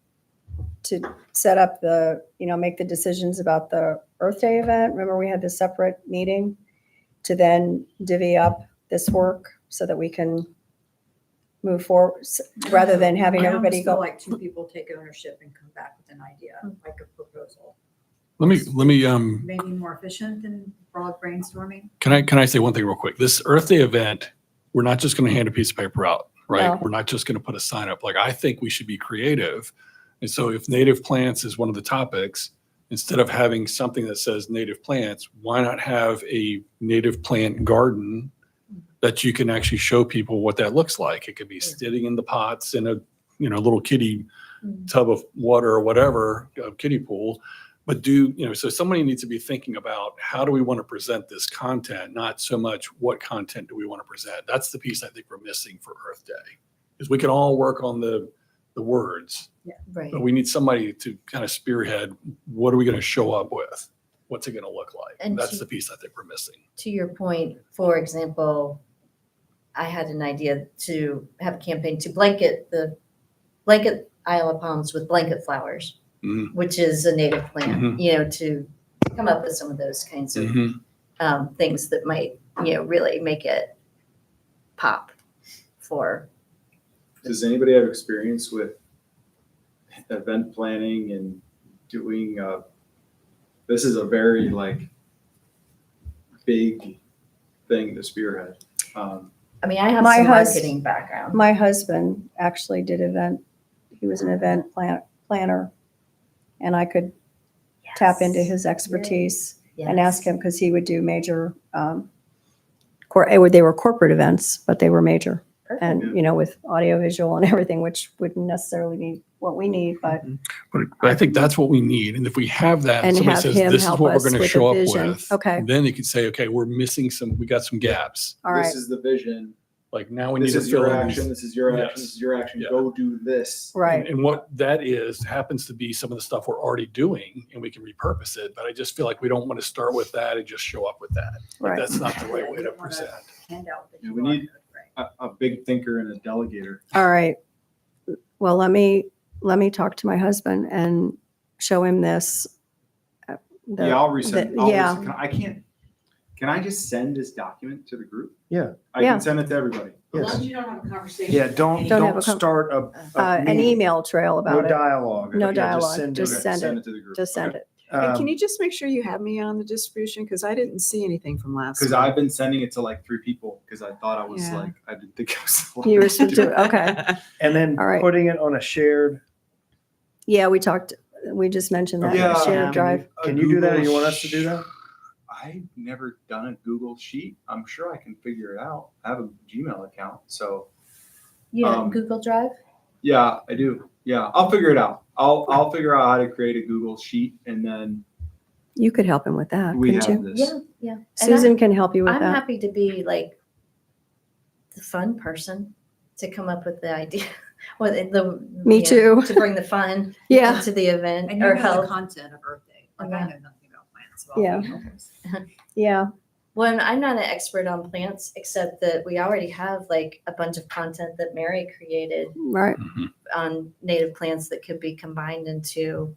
Speaker 3: to set up make the decisions about the Earth Day event? Remember, we had this separate meeting to then divvy up this work so that we can move forward, rather than having
Speaker 8: I
Speaker 3: everybody
Speaker 8: almost feel
Speaker 3: go.
Speaker 8: like two people take ownership and come back with an idea, like a proposal.
Speaker 9: Let me
Speaker 8: Maybe more efficient than broad brainstorming.
Speaker 9: can I say one thing real quick? This Earth Day event, we're not just going to hand a piece of paper out, right?
Speaker 3: No.
Speaker 9: We're not just going to put a sign up. Like, I think we should be creative. And so if native plants is one of the topics, instead of having something that says native plants, why not have a native plant garden that you can actually show people what that looks like? It could be sitting in the pots in a little kiddie tub of water or whatever, a kiddie pool. But so somebody needs to be thinking about, how do we want to present this content? Not so much what content do we want to present. That's the piece I think we're missing for Earth Day, is we can all work on the words,
Speaker 2: Right.
Speaker 9: but we need somebody to kind of spearhead, what are we going to show up with? What's it going to look like?
Speaker 2: And
Speaker 9: That's
Speaker 2: to-
Speaker 9: the piece I think we're missing.
Speaker 2: To your point, for example, I had an idea to have a campaign to blanket Isle of Palms with blanket flowers,
Speaker 9: Mhm.
Speaker 2: which is a native plant,
Speaker 9: Mhm.
Speaker 2: to come up with some of those kinds of
Speaker 9: Mhm.
Speaker 2: things that might, really make it pop for.
Speaker 7: Does anybody have experience with event planning and doing, this is a very big thing to spearhead.
Speaker 2: I mean, I have
Speaker 3: My
Speaker 2: some
Speaker 3: hus-
Speaker 2: marketing background.
Speaker 3: My husband actually did he was an event planner, and I could tap into his expertise and ask him, because he would do major, they were corporate events, but they were major.
Speaker 2: Perfect.
Speaker 3: And, with audio, visual and everything, which wouldn't necessarily be what we need, but
Speaker 9: But I think that's what we need. And if we have that,
Speaker 3: And
Speaker 9: somebody
Speaker 3: have
Speaker 9: says,
Speaker 3: him
Speaker 9: this is
Speaker 3: help
Speaker 9: what we're
Speaker 3: us
Speaker 9: going to
Speaker 3: with the
Speaker 9: show up
Speaker 3: vision.
Speaker 9: with.
Speaker 3: Okay.
Speaker 9: Then you could say, okay, we're missing we got some gaps.
Speaker 3: all right,
Speaker 7: This is the vision.
Speaker 9: Like, now we need
Speaker 7: This
Speaker 9: to
Speaker 7: is your
Speaker 9: fill in these-
Speaker 7: action. This is your action.
Speaker 9: Yes.
Speaker 7: This is your action.
Speaker 9: Yeah.
Speaker 7: Go do this.
Speaker 3: right.
Speaker 9: And what that is happens to be some of the stuff we're already doing, and we can repurpose it. But I just feel like we don't want to start with that and just show up with that. Like,
Speaker 3: Right.
Speaker 9: that's not the right
Speaker 8: Yeah,
Speaker 9: way
Speaker 8: you
Speaker 9: to
Speaker 8: don't wanna
Speaker 9: present.
Speaker 8: Handout that
Speaker 7: Yeah,
Speaker 8: you
Speaker 7: we
Speaker 8: want,
Speaker 7: need-
Speaker 8: right.
Speaker 7: A big thinker and a delegator.
Speaker 3: All right. Well, let me talk to my husband and show him this.
Speaker 7: Yeah, I'll resend.
Speaker 3: yeah.
Speaker 7: Can I just send this document to the group?
Speaker 1: Yeah.
Speaker 7: I
Speaker 3: Yeah.
Speaker 7: can send it to everybody.
Speaker 10: As long
Speaker 1: yes.
Speaker 10: as you don't have a conversation.
Speaker 1: Yeah, don't
Speaker 3: Don't have a
Speaker 1: start
Speaker 3: an
Speaker 1: meeting.
Speaker 3: email trail
Speaker 1: No
Speaker 3: about it.
Speaker 1: dialogue.
Speaker 3: No
Speaker 1: Yeah,
Speaker 3: dialogue,
Speaker 1: send
Speaker 3: just
Speaker 1: it.
Speaker 3: send it.
Speaker 7: to the group.
Speaker 3: Just send it.
Speaker 6: And can
Speaker 1: Um,
Speaker 6: you just make sure you have me on the distribution? Because I didn't see anything from last
Speaker 7: Because
Speaker 6: week.
Speaker 7: I've been sending it to 3 people because I thought I was
Speaker 6: Yeah.
Speaker 7: I didn't think I was. allowed
Speaker 3: You were
Speaker 7: to
Speaker 3: supposed
Speaker 7: do
Speaker 3: to, okay.
Speaker 1: And then
Speaker 3: All right.
Speaker 1: putting it on a shared,
Speaker 3: Yeah, we talked, We just mentioned that,
Speaker 7: Yeah.
Speaker 3: shared drive.
Speaker 1: Can you do that, or you want us to do that?
Speaker 7: I've never done a Google Sheet. I'm sure I can figure it out. I have a Gmail account, so
Speaker 2: You have
Speaker 7: Um,
Speaker 2: Google Drive?
Speaker 7: yeah, I do. Yeah, I'll figure it out. I'll figure out how to create a Google Sheet, and then
Speaker 3: You could help him with that,
Speaker 7: we
Speaker 3: couldn't
Speaker 7: have
Speaker 3: you?
Speaker 7: this.
Speaker 2: Yeah, yeah. And
Speaker 3: Susan can help you with
Speaker 2: I'm
Speaker 3: that.
Speaker 2: happy to be like the fun person to come up with the idea. Well,
Speaker 3: Me
Speaker 2: you know,
Speaker 3: too.
Speaker 2: To bring the fun
Speaker 3: Yeah.
Speaker 2: into the event
Speaker 8: And you
Speaker 2: or
Speaker 8: know the
Speaker 2: help.
Speaker 8: content of Earth Day. Like I
Speaker 2: Yeah.
Speaker 8: know nothing about plants. So I'll
Speaker 3: Yeah.
Speaker 8: be helpful.
Speaker 3: Yeah.
Speaker 2: Well, I'm not an expert on plants, except that we already have like a bunch of content that Mary created
Speaker 3: Right.
Speaker 2: on native plants that could be combined into,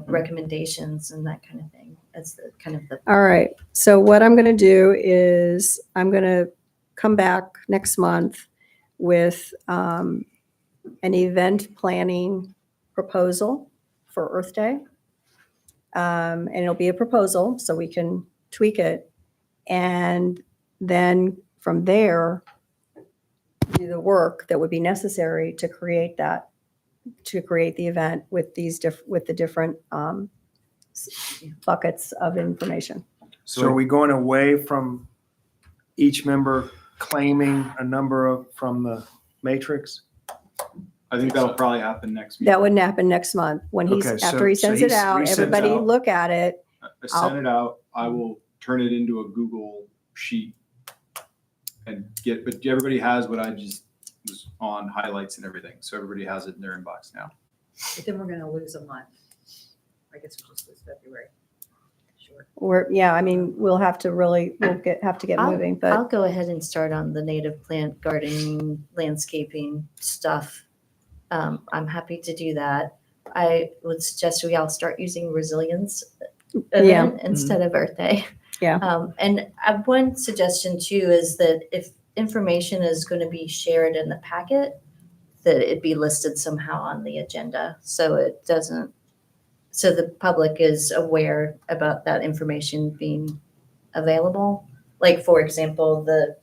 Speaker 2: recommendations and that kind of thing. That's the kind of the.
Speaker 3: All right. So what I'm going to do is I'm going to come back next month with an event planning proposal for Earth Day. And it'll be a proposal, so we can tweak it. And then from there, do the work that would be necessary to create the event with with the different buckets of information.
Speaker 1: So are we going away from each member claiming a number from the matrix?
Speaker 7: I think that'll probably happen next week.
Speaker 3: That wouldn't happen next month. When
Speaker 1: Okay,
Speaker 3: after he
Speaker 1: so
Speaker 3: sends it
Speaker 1: he's
Speaker 3: out,
Speaker 1: resends
Speaker 3: everybody
Speaker 1: out.
Speaker 3: look at it.
Speaker 7: I send it out. I will turn it into a Google Sheet and but everybody has what I just was on, highlights and everything. So everybody has it in their inbox now.
Speaker 8: But then we're gonna lose a month. I guess we'll just lose February. Sure.
Speaker 3: We'll have to have to get moving,
Speaker 2: I'll
Speaker 3: but
Speaker 2: go ahead and start on the native plant gardening, landscaping stuff. I'm happy to do that. I would suggest we all start using resilience event instead of Earth Day.
Speaker 3: Yeah.
Speaker 2: And one suggestion too is that if information is going to be shared in the packet, that it be listed somehow on the agenda so it doesn't, so the public is aware about that information being available. Like, for example, the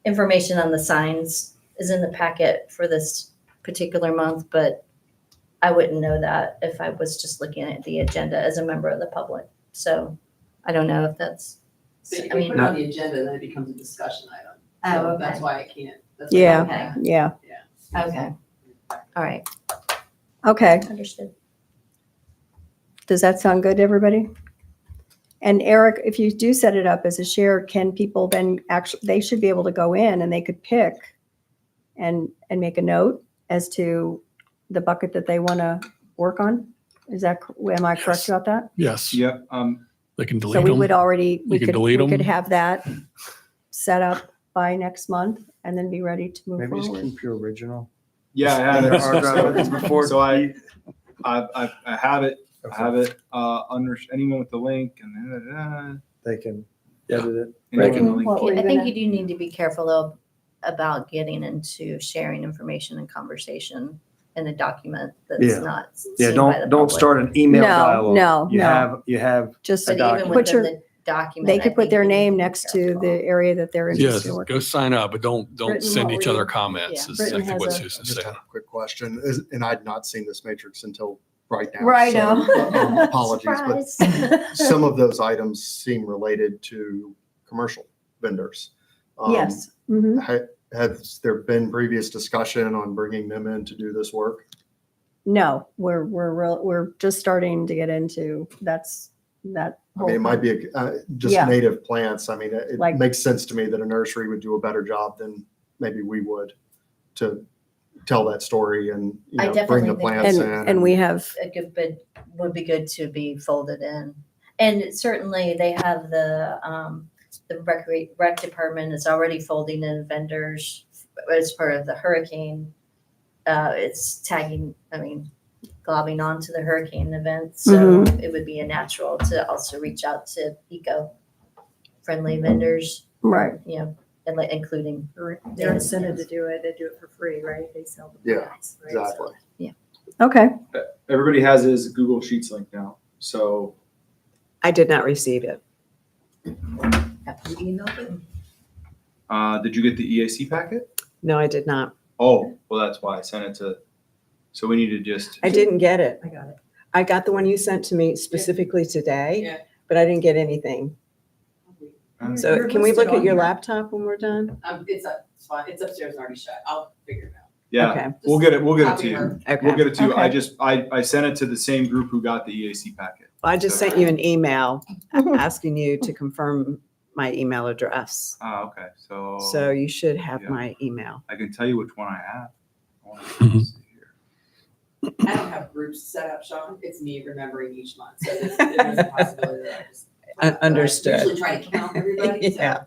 Speaker 2: information on the signs is in the packet for this particular month, but I wouldn't know that if I was just looking at the agenda as a member of the public. So I don't know if that's,
Speaker 10: So you
Speaker 2: I
Speaker 10: can
Speaker 2: mean,
Speaker 10: put it on the agenda, then it becomes a discussion item.
Speaker 2: Oh,
Speaker 10: So
Speaker 2: okay.
Speaker 10: That's why I can't. That's why
Speaker 3: Yeah.
Speaker 10: I can't.
Speaker 3: yeah.
Speaker 2: okay. All right,
Speaker 3: Okay.
Speaker 2: understood.
Speaker 3: Does that sound good to everybody? And Eric, if you do set it up as a shared, can people then they should be able to go in and they could pick and make a note as to the bucket that they want to work on? Am I correct about that?
Speaker 9: Yes,
Speaker 7: Yep.
Speaker 9: they can
Speaker 3: So
Speaker 9: delete
Speaker 3: we
Speaker 9: them.
Speaker 3: would already, we
Speaker 9: can
Speaker 3: could
Speaker 9: delete 'em.
Speaker 3: have that set up by next month and then be ready to move
Speaker 1: Maybe just
Speaker 3: forward.
Speaker 1: keep your original.
Speaker 7: Yeah, I have
Speaker 1: And
Speaker 7: it.
Speaker 1: there are drivers before.
Speaker 7: So I have it. I have it under anyone with the link and
Speaker 1: They can
Speaker 9: Yeah.
Speaker 1: edit it.
Speaker 7: anyone with the link.
Speaker 3: What were you
Speaker 2: I think
Speaker 3: gonna-
Speaker 2: you do need to be careful though about getting into sharing information and conversation in a document that's
Speaker 1: Yeah.
Speaker 2: not
Speaker 1: Yeah,
Speaker 2: seen by the
Speaker 1: don't
Speaker 2: public.
Speaker 1: start an email
Speaker 3: No,
Speaker 1: dialogue.
Speaker 3: no,
Speaker 1: You
Speaker 3: no.
Speaker 1: have
Speaker 3: Just
Speaker 2: But even
Speaker 1: document.
Speaker 3: Put your-
Speaker 2: within the document.
Speaker 3: they
Speaker 2: I
Speaker 3: could put
Speaker 2: think
Speaker 3: their
Speaker 2: you need
Speaker 3: name
Speaker 2: to be
Speaker 3: next to
Speaker 2: careful.
Speaker 3: the area that they're interested
Speaker 9: Yes,
Speaker 3: in working.
Speaker 9: go sign up, but don't
Speaker 3: Britton,
Speaker 9: send
Speaker 3: what
Speaker 9: each
Speaker 3: were
Speaker 9: other
Speaker 3: you-
Speaker 9: comments.
Speaker 2: Yeah.
Speaker 9: Is
Speaker 3: Britton
Speaker 9: I think what
Speaker 3: has a-
Speaker 9: Susan
Speaker 5: Just
Speaker 9: said.
Speaker 5: a quick question, and I'd not seen this matrix until right now.
Speaker 3: Right
Speaker 5: so,
Speaker 3: now.
Speaker 5: Apologies, but
Speaker 2: Surprise.
Speaker 5: some of those items seem related to commercial vendors.
Speaker 3: Yes. Mhm.
Speaker 5: Has there been previous discussion on bringing them in to do this work?
Speaker 3: No, we're just starting to get into that.
Speaker 5: I mean, it might be just
Speaker 3: Yeah.
Speaker 5: native plants. I mean, it
Speaker 3: Like-
Speaker 5: makes sense to me that a nursery would do a better job than maybe we would to tell that story and,
Speaker 2: I
Speaker 5: bring
Speaker 2: definitely
Speaker 5: the
Speaker 2: think
Speaker 5: plants in.
Speaker 3: And we have,
Speaker 2: A good bid would be good to be folded in. And certainly they have the rec department is already folding in vendors as part of the hurricane. It's tagging, globbing onto the hurricane event. So it would be a natural to also reach out to eco-friendly vendors,
Speaker 3: right.
Speaker 2: and including.
Speaker 8: They're incented to do it. They do it for free, right? They sell the
Speaker 5: Yeah,
Speaker 8: plants. right? So-
Speaker 5: Exactly.
Speaker 3: Okay.
Speaker 7: Everybody has his Google Sheets link now. So
Speaker 6: I did not receive it.
Speaker 8: You emailed them?
Speaker 7: did you get the EAC packet?
Speaker 6: No, I did not.
Speaker 7: Oh, well, that's why I sent it to. So we need to just.
Speaker 6: I didn't get it.
Speaker 8: I got it.
Speaker 6: I got the one you sent to me specifically today,
Speaker 10: Yeah.
Speaker 6: but I didn't get anything. So
Speaker 8: You're
Speaker 6: can we
Speaker 8: listed
Speaker 6: look at
Speaker 8: on
Speaker 6: your
Speaker 8: here.
Speaker 6: laptop when we're done?
Speaker 10: It's fine. It's upstairs and already shut. I'll figure it out.
Speaker 7: Yeah,
Speaker 6: Okay.
Speaker 7: we'll get it to
Speaker 10: Copy
Speaker 7: you.
Speaker 10: her.
Speaker 7: We'll
Speaker 6: Okay.
Speaker 7: get it to you. I
Speaker 6: Okay.
Speaker 7: just, I sent it to the same group who got the EAC packet.
Speaker 6: I just sent you an email asking you to confirm my email address.
Speaker 7: Ah, okay, so.
Speaker 6: So you should have
Speaker 7: Yeah.
Speaker 6: my email.
Speaker 7: I can tell you which one I have. Hold on, let's see here.
Speaker 10: I don't have groups set up, Sean. It's me remembering each month. So there's a possibility that I just.
Speaker 6: Understood.
Speaker 10: I usually try to count everybody. so-
Speaker 6: Yeah.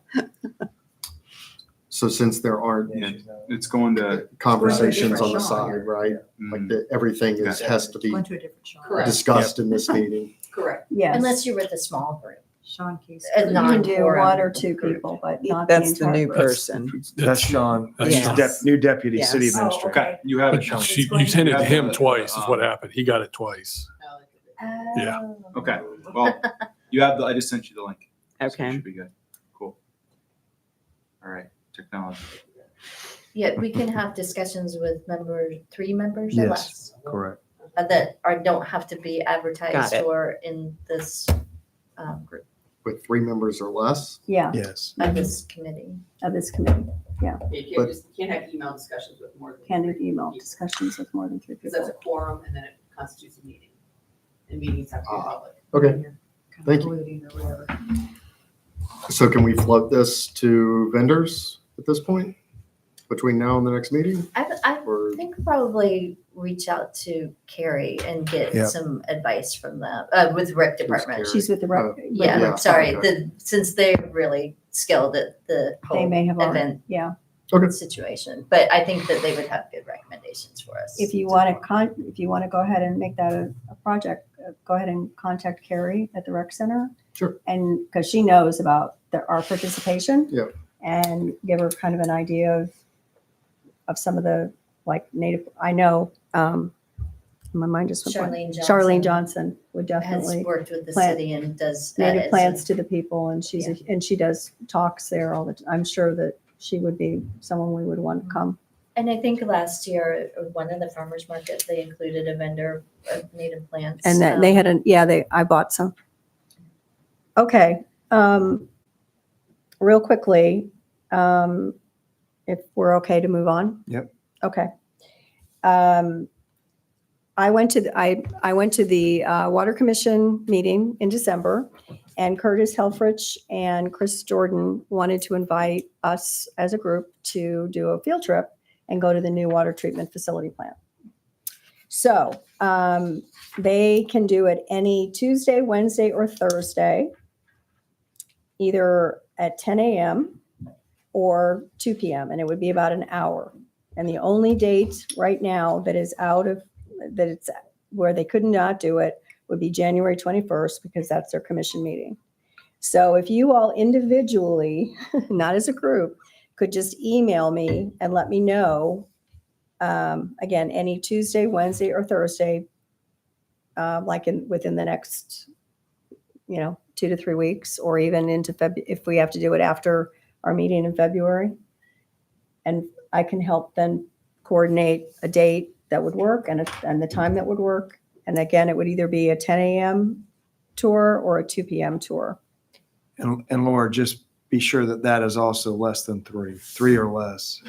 Speaker 5: So since there aren't
Speaker 7: Yeah, it's going to,
Speaker 5: conversations on the
Speaker 8: Different Sean.
Speaker 5: side, right? Like
Speaker 7: mm,
Speaker 5: that everything is, has to be
Speaker 8: Went to a different Sean.
Speaker 10: Correct.
Speaker 5: discussed in this meeting.
Speaker 10: Correct.
Speaker 3: Yes.
Speaker 2: Unless you're with a small group.
Speaker 8: Sean Case.
Speaker 2: You
Speaker 3: You
Speaker 2: can
Speaker 3: can do
Speaker 2: non-quorum
Speaker 3: one or two people, but not
Speaker 6: That's the
Speaker 3: entire
Speaker 6: new
Speaker 3: group.
Speaker 6: person.
Speaker 1: That's Sean,
Speaker 9: That's
Speaker 6: Yes.
Speaker 9: Sean.
Speaker 1: new deputy city
Speaker 6: Yes.
Speaker 1: administrator.
Speaker 7: okay, you have it, Sean.
Speaker 9: You sent it to him
Speaker 7: Yeah.
Speaker 9: twice is what happened. He got it twice. Yeah.
Speaker 2: Oh.
Speaker 7: Okay, well, you have I just sent you the link. So it
Speaker 6: Okay.
Speaker 7: Should be good. Cool. All right, technology.
Speaker 2: Yeah, we can have discussions with three members or
Speaker 1: Yes.
Speaker 2: less.
Speaker 1: Correct.
Speaker 2: That don't have to be advertised
Speaker 6: Got it.
Speaker 2: or in this group,
Speaker 5: With 3 members or less.
Speaker 3: Yeah,
Speaker 1: Yes.
Speaker 2: of this committee.
Speaker 3: of this committee.
Speaker 10: You can't have email discussions with more than.
Speaker 3: Can do
Speaker 10: three
Speaker 3: email
Speaker 10: people,
Speaker 3: discussions with more than 3
Speaker 10: Because that's
Speaker 3: people.
Speaker 10: a quorum and then it constitutes a meeting. And meetings have to be public.
Speaker 5: Okay. Thank you.
Speaker 8: Including or whatever.
Speaker 5: So can we float this to vendors at this point? Between now and the next meeting?
Speaker 2: I
Speaker 5: Or,
Speaker 2: think probably reach out to Carrie and get
Speaker 1: Yeah.
Speaker 2: some advice from them, with rec department.
Speaker 5: Carrie?
Speaker 3: She's with the rec.
Speaker 5: Oh,
Speaker 2: Yeah,
Speaker 5: Yeah,
Speaker 2: sorry,
Speaker 5: okay.
Speaker 2: since they're really skilled at the
Speaker 3: They
Speaker 2: whole
Speaker 3: may have already,
Speaker 2: event
Speaker 3: yeah.
Speaker 5: Okay.
Speaker 2: situation, but I think that they would have good recommendations for us.
Speaker 3: If you want to if you want to go ahead and make that a project, go ahead and contact Carrie at the rec center.
Speaker 5: Sure.
Speaker 3: And because she knows about our participation.
Speaker 5: Yeah.
Speaker 3: And give her kind of an idea of some of the like native, I know, my mind just went blank. Charlene Johnson would
Speaker 2: Has
Speaker 3: definitely
Speaker 2: worked with the
Speaker 3: plant-
Speaker 2: city and does
Speaker 3: native
Speaker 2: edits
Speaker 3: plants
Speaker 2: and-
Speaker 3: to the people and and she does talks there all the time. I'm sure that she would be someone we would want to come.
Speaker 2: And I think last year, one of the farmers markets, they included a vendor of native plants.
Speaker 3: And that they had I bought some. Okay, real quickly, if we're okay to move on?
Speaker 1: Yep.
Speaker 3: Okay. I went to the Water Commission meeting in December, and Curtis Helfrich and Chris Jordan wanted to invite us as a group to do a field trip and go to the new water treatment facility plant. So they can do it any Tuesday, Wednesday, or Thursday, either at 10 a.m. or 2 p.m., and it would be about an hour. And the only date right now that is it's where they could not do it would be January 21st, because that's their commission meeting. So if you all individually, not as a group, could just email me and let me know, again, any Tuesday, Wednesday, or Thursday, within the next, 2 to 3 weeks, or even into February, if we have to do it after our meeting in February. And I can help then coordinate a date that would work and the time that would work. And again, it would either be a 10 a.m. tour or a 2 p.m. tour.
Speaker 1: And Laura, just be sure that is also less than 3 or less.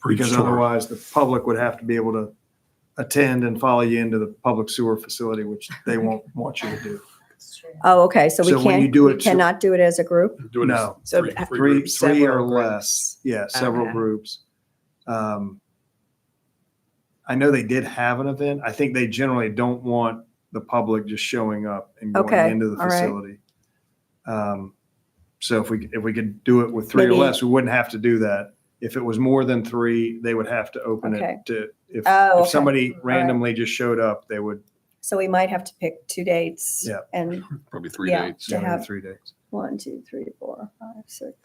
Speaker 9: For each
Speaker 1: Because
Speaker 9: tour.
Speaker 1: otherwise the public would have to be able to attend and follow you into the public sewer facility, which they won't want you to do.
Speaker 2: That's true.
Speaker 3: Oh, okay. So we
Speaker 1: So when you
Speaker 3: can't,
Speaker 1: do
Speaker 3: we
Speaker 1: it-
Speaker 3: cannot do it as a group?
Speaker 9: Do it as
Speaker 1: No.
Speaker 6: So
Speaker 9: three
Speaker 1: Three
Speaker 9: groups.
Speaker 1: or
Speaker 6: Several
Speaker 1: less. Yeah, several
Speaker 6: Okay.
Speaker 1: groups. I know they did have an event. I think they generally don't want the public just showing up and going
Speaker 3: Okay,
Speaker 1: into the
Speaker 3: all right.
Speaker 1: facility. So if we could do it with 3 or
Speaker 3: Maybe-
Speaker 1: less, we wouldn't have to do that. If it was more than 3, they would have to open
Speaker 3: Okay.
Speaker 1: it to, if
Speaker 3: Oh, okay.
Speaker 1: somebody
Speaker 3: right.
Speaker 1: randomly just showed up, they would,
Speaker 3: So we might have to pick 2 dates.
Speaker 1: Yeah.
Speaker 3: And
Speaker 9: Probably 3
Speaker 3: Yeah.
Speaker 9: dates.
Speaker 3: To have-
Speaker 1: 3 days.
Speaker 3: 1, 2, 3, 4, 5, 6.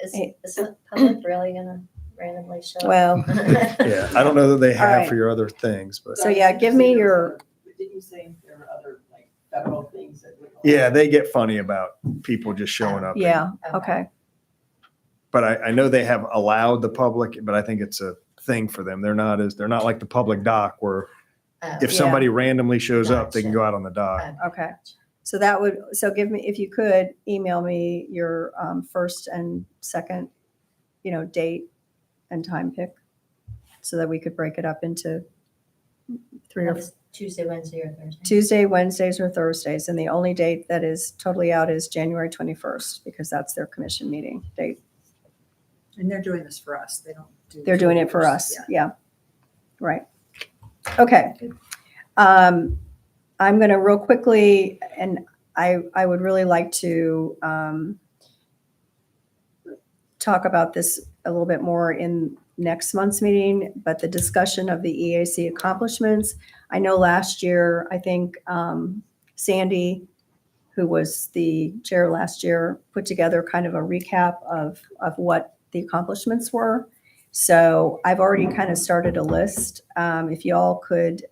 Speaker 2: Is
Speaker 3: Hey.
Speaker 2: the public really gonna randomly show up?
Speaker 3: Well,
Speaker 1: Yeah, I don't know that they
Speaker 3: All
Speaker 1: have
Speaker 3: right.
Speaker 1: for your other things, but
Speaker 3: So, yeah, give me your-
Speaker 10: Didn't you say there were other like federal things that would?
Speaker 1: yeah, they get funny about people just showing up.
Speaker 3: yeah,
Speaker 2: Okay.
Speaker 3: okay.
Speaker 1: But I know they have allowed the public, but I think it's a thing for them. They're not like the public dock where If
Speaker 3: Yeah.
Speaker 1: somebody randomly shows up, they can
Speaker 2: Gotcha.
Speaker 1: go out on the dock.
Speaker 3: Okay. So that would, so give me, if you could, email me your first and second, date and time pick so that we could break it up into 3 or
Speaker 2: That's Tuesday, Wednesday, or Thursday.
Speaker 3: Tuesday, Wednesdays, or Thursdays. And the only date that is totally out is January 21st because that's their commission meeting date.
Speaker 8: And they're doing this for us. They don't do.
Speaker 3: They're doing it for
Speaker 8: tours.
Speaker 3: us.
Speaker 8: Yeah.
Speaker 3: Yeah. Right. Okay. I'm going to real quickly, and I would really like to talk about this a little bit more in next month's meeting, but the discussion of the EAC accomplishments. I know last year, I think Sandy, who was the chair last year, put together kind of a recap of what the accomplishments were. So I've already kind of started a list. If you all could,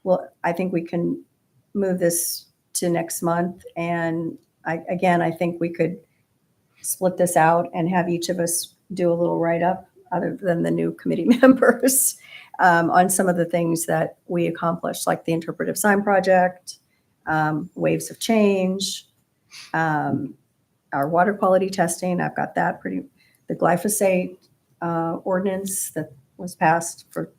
Speaker 3: well, I think we can move this to next month. And I think we could split this out and have each of us do a little write-up other than the new committee members on some of the things that we accomplished, like the interpretive sign project, waves of change, our water quality testing. I've got that the glyphosate ordinance that was passed for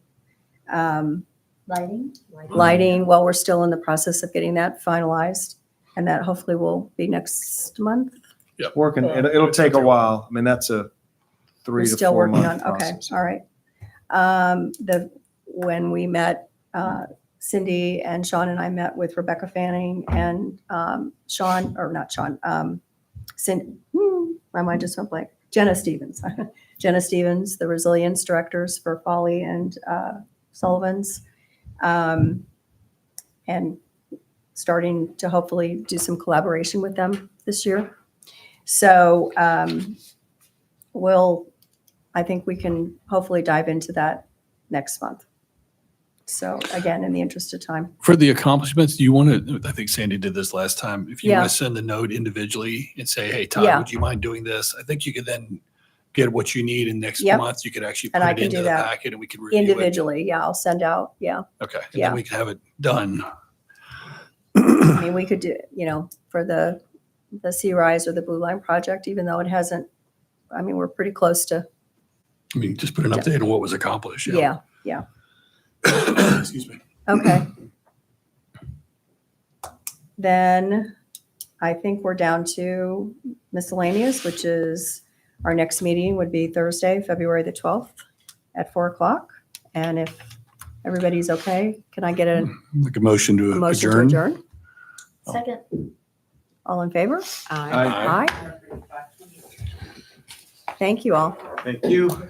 Speaker 2: Lighting?
Speaker 3: lighting. Well, we're still in the process of getting that finalized, and that hopefully will be next month.
Speaker 1: Working, it'll take a while. I mean, that's a 3
Speaker 3: We're
Speaker 1: to
Speaker 3: still
Speaker 1: 4
Speaker 3: working
Speaker 1: month
Speaker 3: on, okay,
Speaker 1: process.
Speaker 3: all right. When we met, Cindy and Sean and I met with Rebecca Fanning and Sean, or not Sean, my mind just went blank. Jenna Stevens. Jenna Stevens, the resilience directors for Folly and Sullivan's. And starting to hopefully do some collaboration with them this year. So I think we can hopefully dive into that next month. So again, in the interest of time.
Speaker 9: For the accomplishments, do you want to, I think Sandy did this last time. If you
Speaker 3: Yeah.
Speaker 9: want to send the note individually and say, hey,
Speaker 3: Yeah.
Speaker 9: Todd, would you mind doing this? I think you could then get what you need in next
Speaker 3: Yep.
Speaker 9: month. You could actually
Speaker 3: And
Speaker 9: put
Speaker 3: I
Speaker 9: it
Speaker 3: can
Speaker 9: into
Speaker 3: do
Speaker 9: the
Speaker 3: that.
Speaker 9: packet and we could review it.
Speaker 3: Individually, yeah, I'll send out, yeah.
Speaker 9: Okay. And
Speaker 3: Yeah.
Speaker 9: then we can have it done.
Speaker 3: I mean, we could do, for the Sea Rise or the Blue Line project, even though it hasn't, I mean, we're pretty close to,
Speaker 9: I mean, just put an update on what was accomplished.
Speaker 3: yeah.
Speaker 9: Excuse me.
Speaker 3: Okay. Then I think we're down to miscellaneous, which is our next meeting would be Thursday, February the 12th at 4:00. And if everybody's okay, can I get a
Speaker 9: Like a motion to
Speaker 3: motion to
Speaker 9: adjourn?
Speaker 3: adjourn?
Speaker 2: Second.
Speaker 3: All in favor?
Speaker 6: Aye.
Speaker 3: Aye. Thank you all.
Speaker 7: Thank you.